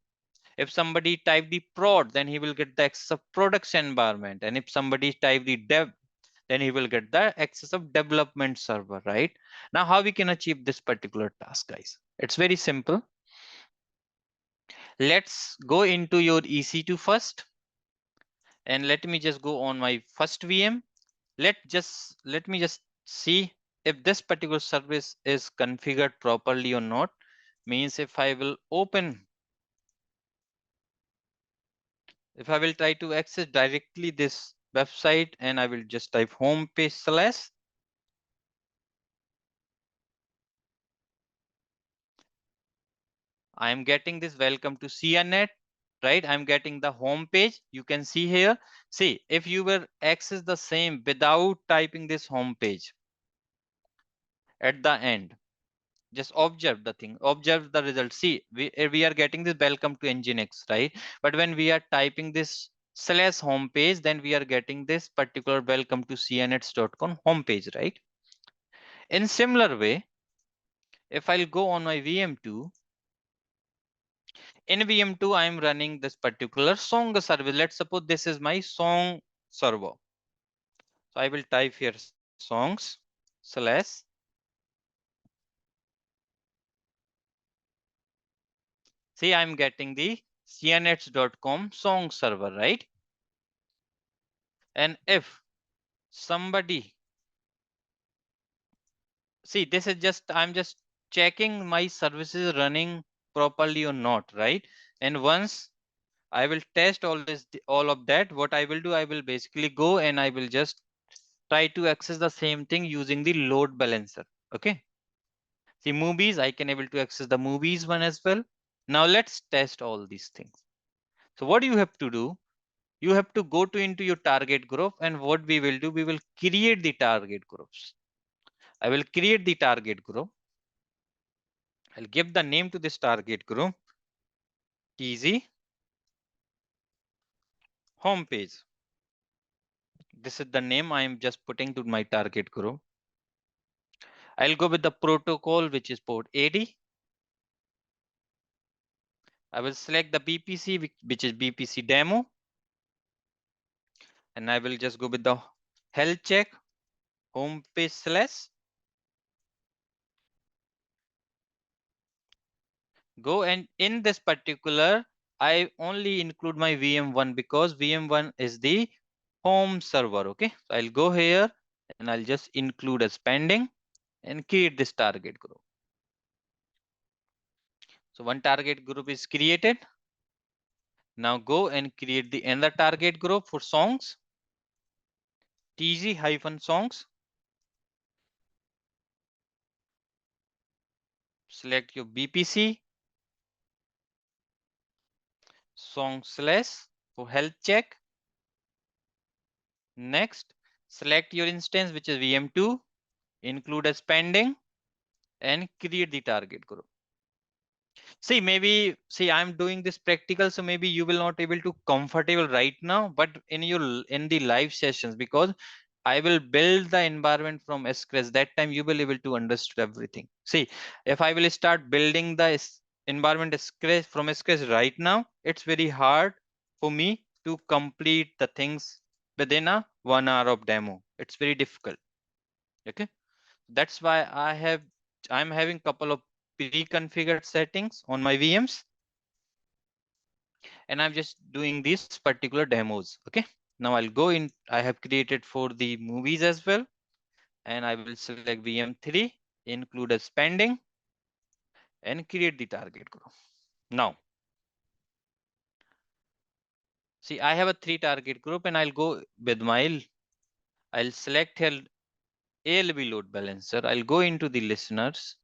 If somebody type the prod, then he will get the access of production environment. And if somebody type the dev, then he will get the access of development server, right? Now, how we can achieve this particular task, guys? It's very simple. Let's go into your EC2 first. And let me just go on my first VM. Let me just see if this particular service is configured properly or not. Means if I will open, if I will try to access directly this website and I will just type home page slash, I am getting this welcome to SIANET, right? I'm getting the home page. You can see here. See, if you will access the same without typing this home page at the end, just observe the thing, observe the result. See, we are getting this welcome to Nginx, right? But when we are typing this slash home page, then we are getting this particular welcome to cnets.com home page, right? In similar way, if I'll go on my VM2, in VM2, I'm running this particular song service. Let's suppose this is my song server. So I will type here songs slash, see, I'm getting the cnets.com song server, right? And if somebody, see, this is just, I'm just checking my services running properly or not, right? And once I will test all of that, what I will do, I will basically go and I will just try to access the same thing using the load balancer. Okay. See, movies, I can able to access the movies one as well. Now let's test all these things. So what you have to do, you have to go to into your target group, and what we will do, we will create the target groups. I will create the target group. I'll give the name to this target group, easy homepage. This is the name I am just putting to my target group. I'll go with the protocol, which is port 80. I will select the BPC, which is BPC demo. And I will just go with the health check home page slash. Go, and in this particular, I only include my VM1 because VM1 is the home server. Okay, so I'll go here and I'll just include as pending and create this target group. So one target group is created. Now go and create the another target group for songs, tg-songs. Select your BPC song slash for health check. Next, select your instance, which is VM2, include as pending, and create the target group. See, maybe, see, I'm doing this practical, so maybe you will not able to comfortable right now, but in your in the live sessions, because I will build the environment from scratch. That time you will able to understand everything. See, if I will start building the environment scratch from scratch right now, it's very hard for me to complete the things within a 1 hour of demo. It's very difficult. Okay, that's why I'm having couple of pre-configured settings on my VMs, and I'm just doing these particular demos. Okay, now I'll go in. I have created for the movies as well, and I will select VM3, include as pending, and create the target group. Now, see, I have a 3 target group, and I'll go with my, I'll select here ALB load balancer. I'll go into the listeners,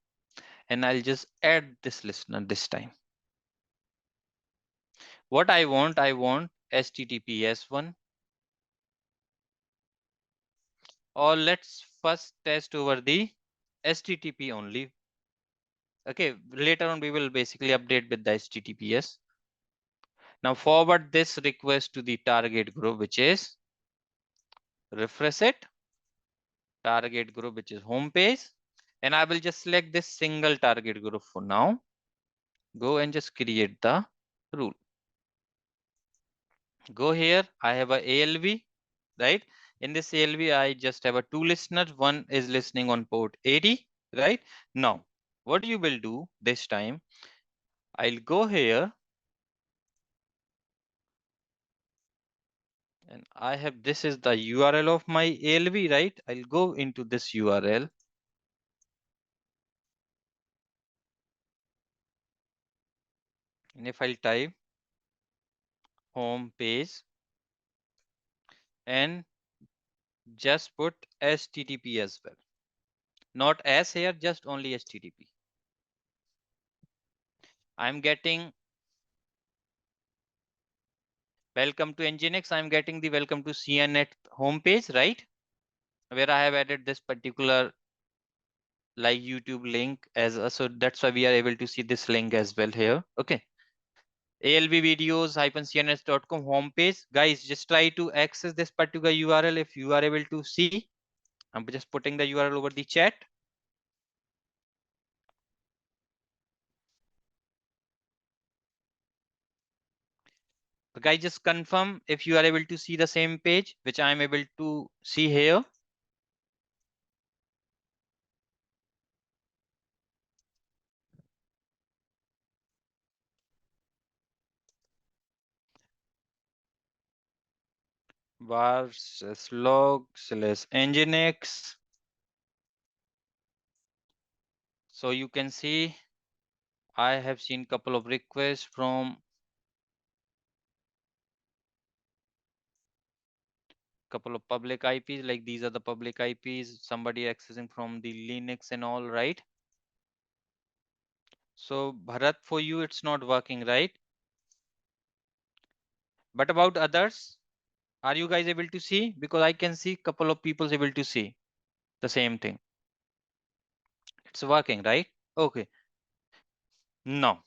and I'll just add this listener this time. What I want HTTPS one, or let's first test over the HTTP only. Okay, later on we will basically update with the HTTPS. Now forward this request to the target group, which is, refresh it, target group, which is home page. And I will just select this single target group for now. Go and just create the rule. Go here, I have a ALV, right? In this ALV, I just have a two listeners. One is listening on port 80, right? Now, what you will do this time, I'll go here and I have, this is the URL of my ALV, right? I'll go into this URL. And if I'll type home page and just put HTTP as well. Not as here, just only HTTP. I'm getting welcome to Nginx. I'm getting the welcome to SIANET homepage, right? Where I have added this particular like YouTube link as a, so that's why we are able to see this link as well here. Okay. alvvideos-cns.com homepage. Guys, just try to access this particular URL if you are able to see. I'm just putting the URL over the chat. Guys, just confirm if you are able to see the same page, which I'm able to see here. var/log/nginx. So you can see I have seen couple of requests from couple of public IPs, like these are the public IPs, somebody accessing from the Linux and all, right? So Bharat, for you, it's not working, right? But about others, are you guys able to see? Because I can see couple of people able to see the same thing. It's working, right? Okay. Now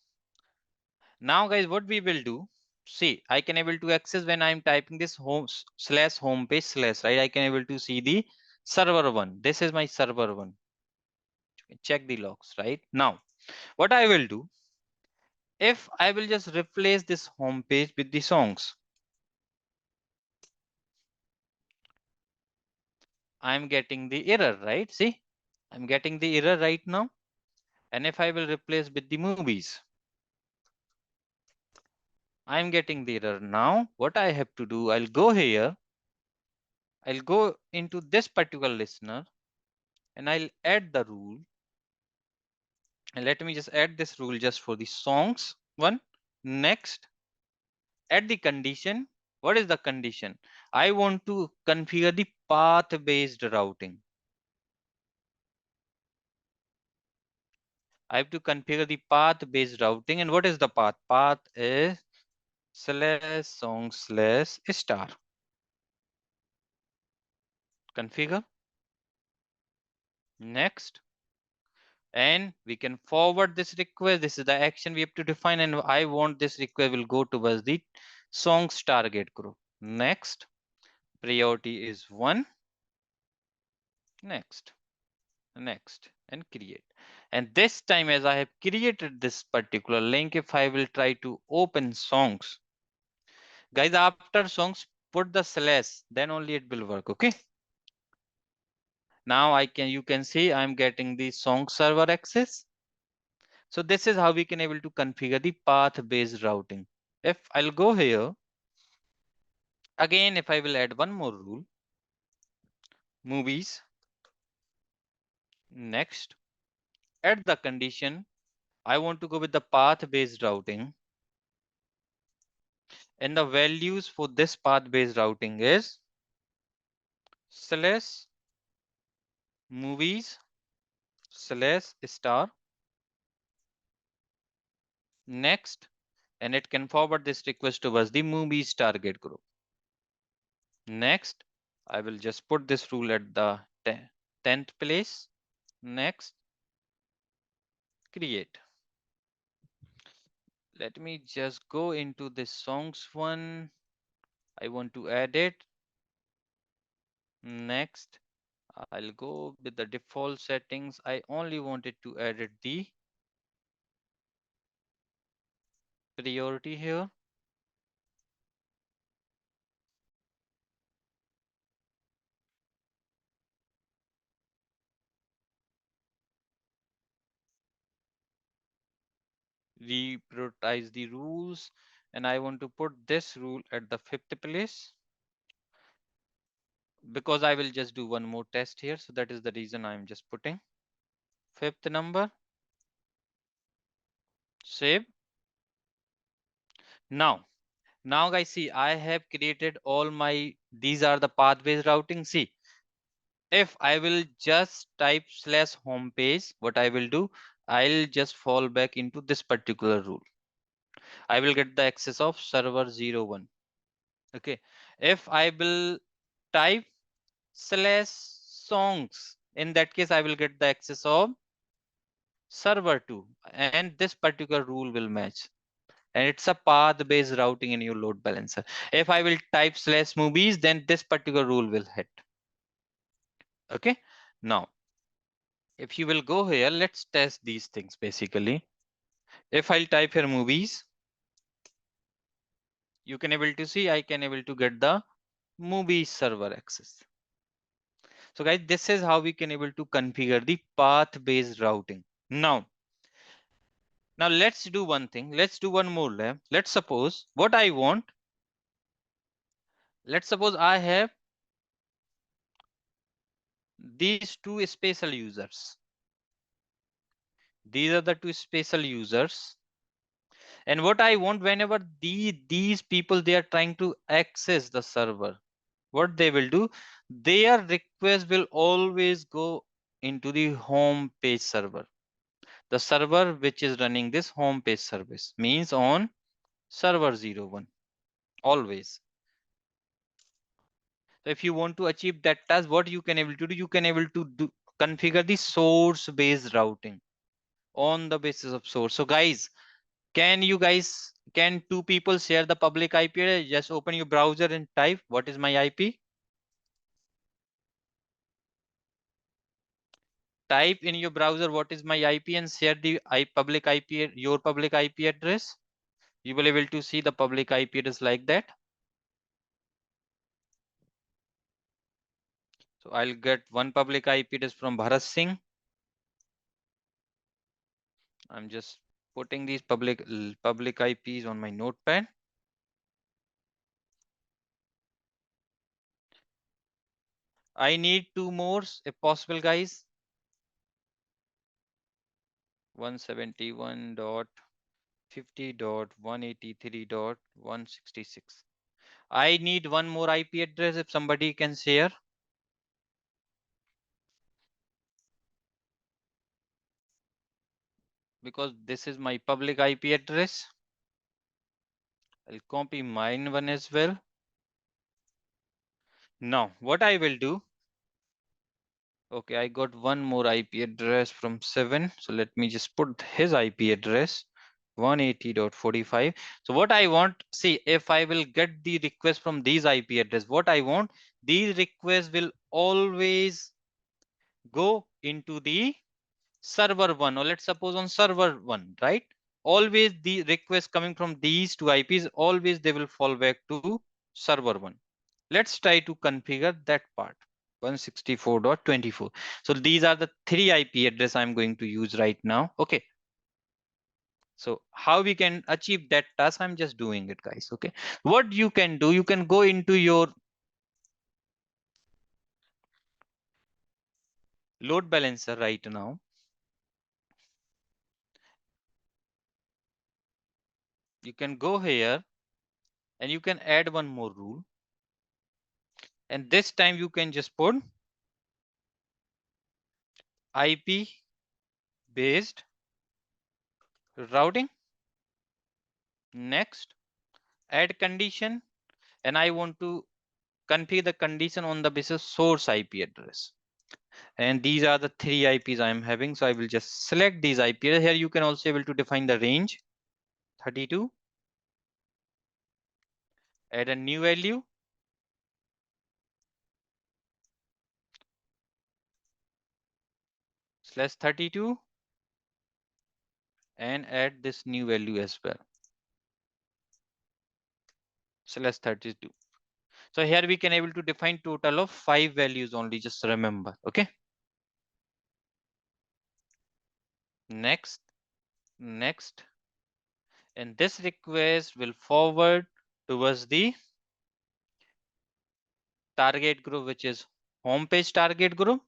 guys, what we will do, see, I can able to access when I'm typing this home/homepage/ right? I can able to see the server one. This is my server one. Check the logs, right? Now, what I will do, if I will just replace this home page with the songs, I'm getting the error, right? See, I'm getting the error right now. And if I will replace with the movies, I'm getting the error. Now, what I have to do, I'll go here, I'll go into this particular listener and I'll add the rule. And let me just add this rule just for the songs one. Next, add the condition. What is the condition? I want to configure the path based routing. I have to configure the path based routing. And what is the path? Path is /song/star. Configure. Next. And we can forward this request. This is the action we have to define. And I want this request will go towards the songs target group. Next. Priority is 1. Next. Next. And create. And this time, as I have created this particular link, if I will try to open songs, guys, after songs, put the slash, then only it will work. Okay. Now you can see I'm getting the song server access. So this is how we can able to configure the path based routing. If I'll go here again, if I will add one more rule, movies, next, add the condition. I want to go with the path based routing. And the values for this path based routing is slash movies/star. Next, and it can forward this request towards the movies target group. Next, I will just put this rule at the 10th place. Next, create. Let me just go into this songs one. I want to add it. Next, I'll go with the default settings. I only wanted to edit the priority here. Reprioritize the rules, and I want to put this rule at the 5th place because I will just do one more test here. So that is the reason I'm just putting 5th number. Save. Now guys, see, I have created all my, these are the pathways routing. See, if I will just type slash home page, what I will do, I'll just fall back into this particular rule. I will get the access of server 01. Okay. If I will type slash songs, in that case, I will get the access of server 2, and this particular rule will match. And it's a path based routing in your load balancer. If I will type slash movies, then this particular rule will hit. Okay. Now, if you will go here, let's test these things basically. If I'll type here movies, you can able to see, I can able to get the movie server access. So guys, this is how we can able to configure the path based routing. Now let's do one thing. Let's do one more lab. Let's suppose what I want. Let's suppose I have these two special users. These are the two special users. And what I want, whenever these people, they are trying to access the server, what they will do, their request will always go into the home page server. The server which is running this home page service means on server 01 always. So if you want to achieve that task, what you can able to do, you can able to do configure the source based routing on the basis of source. So guys, can two people share the public IP address? Just open your browser and type what is my IP. Type in your browser what is my IP and share the public IP, your public IP address. You will able to see the public IP address like that. So I'll get one public IP address from Bharat Singh. I'm just putting these public IPs on my notepad. I need two more if possible, guys. 171.50.183.166. I need one more IP address if somebody can share. Because this is my public IP address. I'll copy mine one as well. Now, what I will do, okay, I got one more IP address from 7. So let me just put his IP address 180.45. So what I want, see, if I will get the request from these IP address, what I want, these requests will always go into the server 1, or let's suppose on server 1, right? Always the request coming from these two IPs, always they will fall back to server 1. Let's try to configure that part. 164.24. So these are the three IP address I'm going to use right now. Okay. So how we can achieve that task, I'm just doing it, guys. Okay. What you can do, you can go into your load balancer right now. You can go here and you can add one more rule. And this time you can just put IP based routing. Next, add condition, and I want to configure the condition on the basis source IP address. And these are the three IPs I am having. So I will just select these IP. Here you can also able to define the range 32, add a new value, /32, and add this new value as well, /32. So here we can able to define total of 5 values only, just remember. Okay. Next, next, and this request will forward towards the target group, which is homepage target group.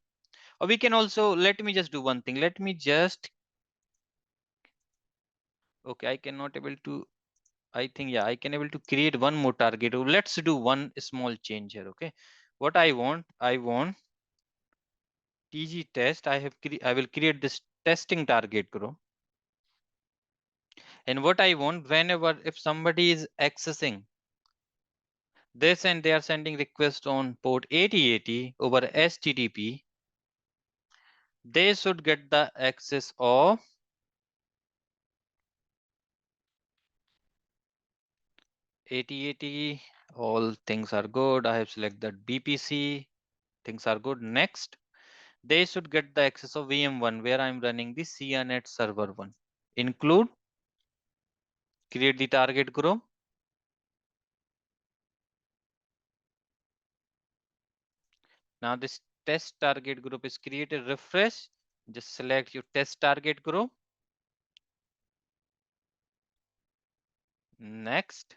Or we can also, let me just do one thing. Let me just, okay, I cannot able to, I think, yeah, I can able to create one more target group. Let's do one small change here. Okay. What I want TG test. I will create this testing target group. And what I want, whenever if somebody is accessing this and they are sending request on port 8080 over HTTP, they should get the access of 8080. All things are good. I have selected BPC. Things are good. Next, they should get the access of VM1 where I'm running the SIANETS server 1. Include, create the target group. Now this test target group is created. Refresh. Just select your test target group. Next,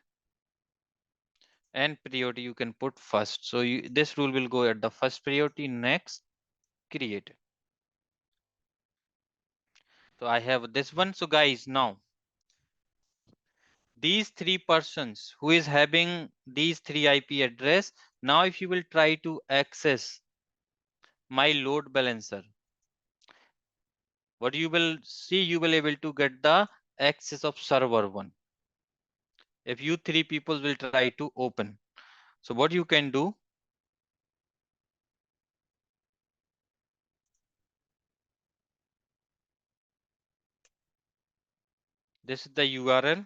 and priority you can put first. So this rule will go at the first priority. Next, create. So I have this one. So guys, now these three persons who is having these three IP address, now if you will try to access my load balancer, what you will see, you will able to get the access of server 1 if you three people will try to open. So what you can do, this is the URL.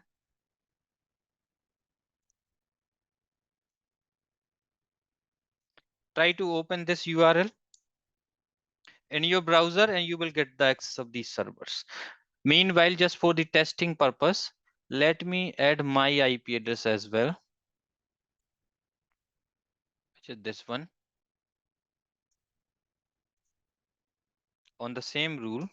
Try to open this URL in your browser and you will get the access of these servers. Meanwhile, just for the testing purpose, let me add my IP address as well, which is this one. On the same rule,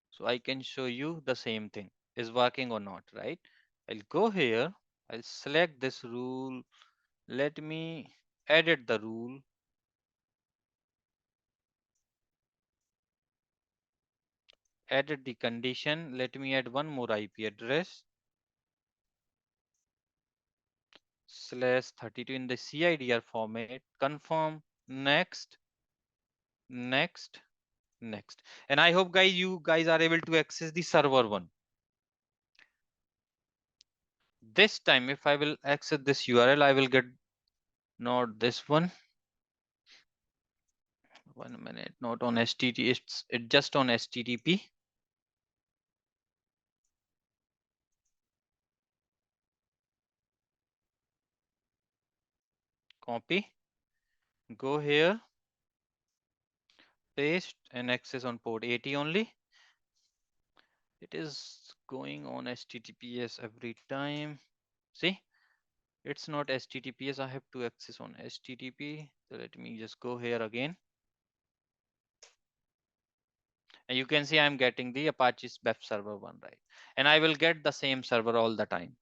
so I can show you the same thing is working or not, right? I'll go here, I'll select this rule. Let me edit the rule. Edit the condition. Let me add one more IP address. /32 in the CIDR format. Confirm. Next. Next. Next. And I hope guys, you guys are able to access the server 1. This time, if I will access this URL, I will get not this one. 1 minute, not on HTTP. It's just on HTTP. Copy. Go here. Paste and access on port 80 only. It is going on HTTPS every time. See, it's not HTTPS. I have to access on HTTP. So let me just go here again. And you can see I'm getting the Apache web server 1, right? And I will get the same server all the time.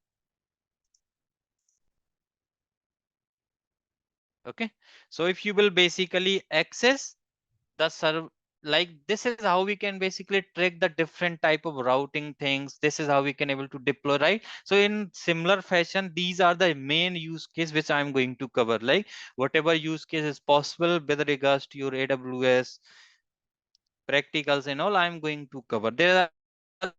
Okay. So if you will basically access the server, like this is how we can basically track the different type of routing things. This is how we can able to deploy, right? So in similar fashion, these are the main use case which I'm going to cover, like whatever use case is possible with regards to your AWS practicals and all, I'm going to cover. There are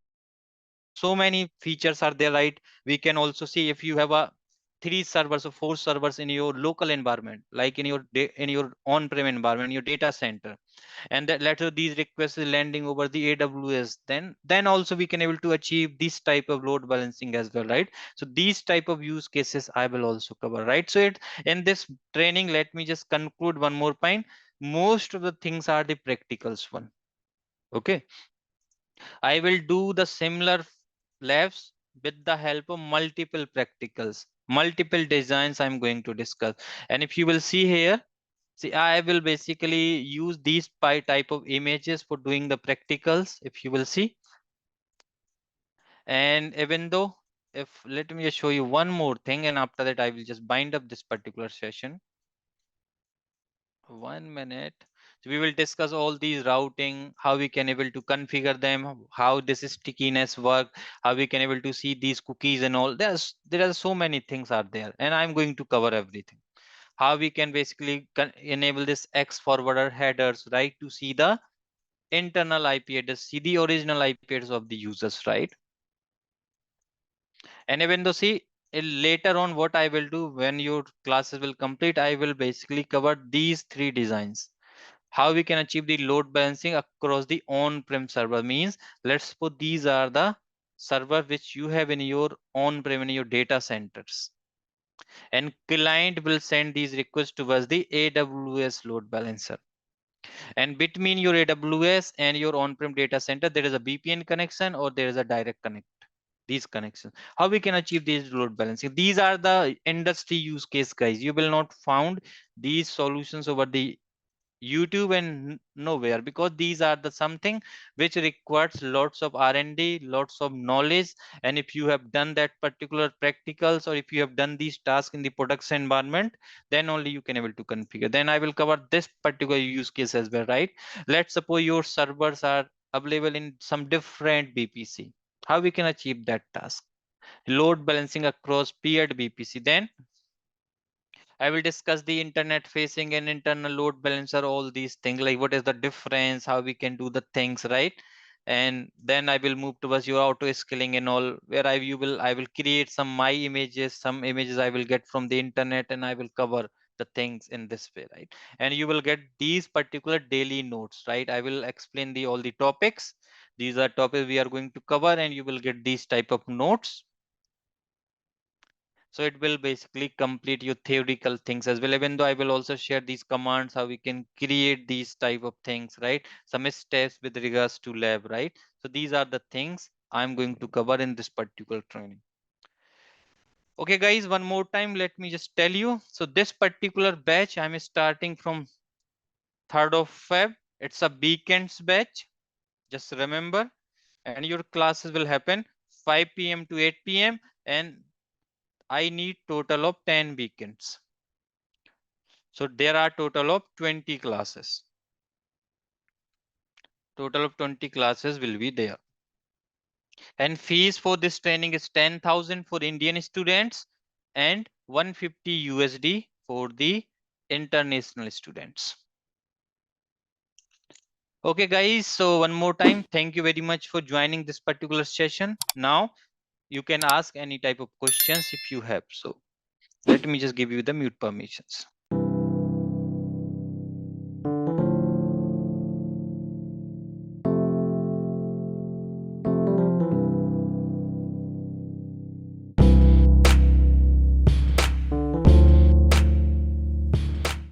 so many features are there, right? We can also see if you have a 3 servers or 4 servers in your local environment, like in your in your on-prem environment, your data center, and that later these requests is landing over the AWS, then also we can able to achieve this type of load balancing as well, right? So these type of use cases I will also cover, right? So it in this training, let me just conclude one more point. Most of the things are the practicals one. Okay, I will do the similar labs with the help of multiple practicals, multiple designs I'm going to discuss. And if you will see here, see, I will basically use these type of images for doing the practicals, if you will see. And even though, if let me just show you one more thing, and after that I will just bind up this particular session. 1 minute. So we will discuss all these routing, how we can able to configure them, how this stickiness work, how we can able to see these cookies and all. There are so many things are there, and I'm going to cover everything. How we can basically enable this X forwarder headers, right, to see the internal IP address, see the original IP address of the users, right? And even though see later on what I will do when your classes will complete, I will basically cover these 3 designs. How we can achieve the load balancing across the on-prem server means, let's suppose these are the server which you have in your on-prem in your data centers, and client will send these requests towards the AWS load balancer, and between your AWS and your on-prem data center there is a VPN connection or there is a direct connect. These connections, how we can achieve these load balancing, these are the industry use case, guys. You will not found these solutions over the YouTube and nowhere, because these are the something which requires lots of R&D, lots of knowledge. And if you have done that particular practicals, or if you have done these tasks in the production environment, then only you can able to configure. Then I will cover this particular use case as well, right? Let's suppose your servers are available in some different BPC. How we can achieve that task? Load balancing across paired BPC. Then I will discuss the internet facing and internal load balancer, all these things, like what is the difference, how we can do the things, right? And then I will move towards your auto scaling and all, where I will create some my images, some images I will get from the internet, and I will cover the things in this way, right? And you will get these particular daily notes, right? I will explain the all the topics. These are topics we are going to cover, and you will get these type of notes. So it will basically complete your theoretical things as well, even though I will also share these commands, how we can create these type of things, right? Some steps with regards to lab, right? So these are the things I'm going to cover in this particular training. Okay, guys, one more time, let me just tell you. So this particular batch, I'm starting from 3rd of Feb. It's a weekends batch. Just remember, and your classes will happen 5 p.m. to 8 p.m. and I need total of 10 weekends. So there are total of 20 classes. Total of 20 classes will be there. And fees for this training is 10,000 for Indian students and 150 USD for the international students. Okay, guys. So one more time, thank you very much for joining this particular session. Now you can ask any type of questions if you have. So let me just give you the mute permissions.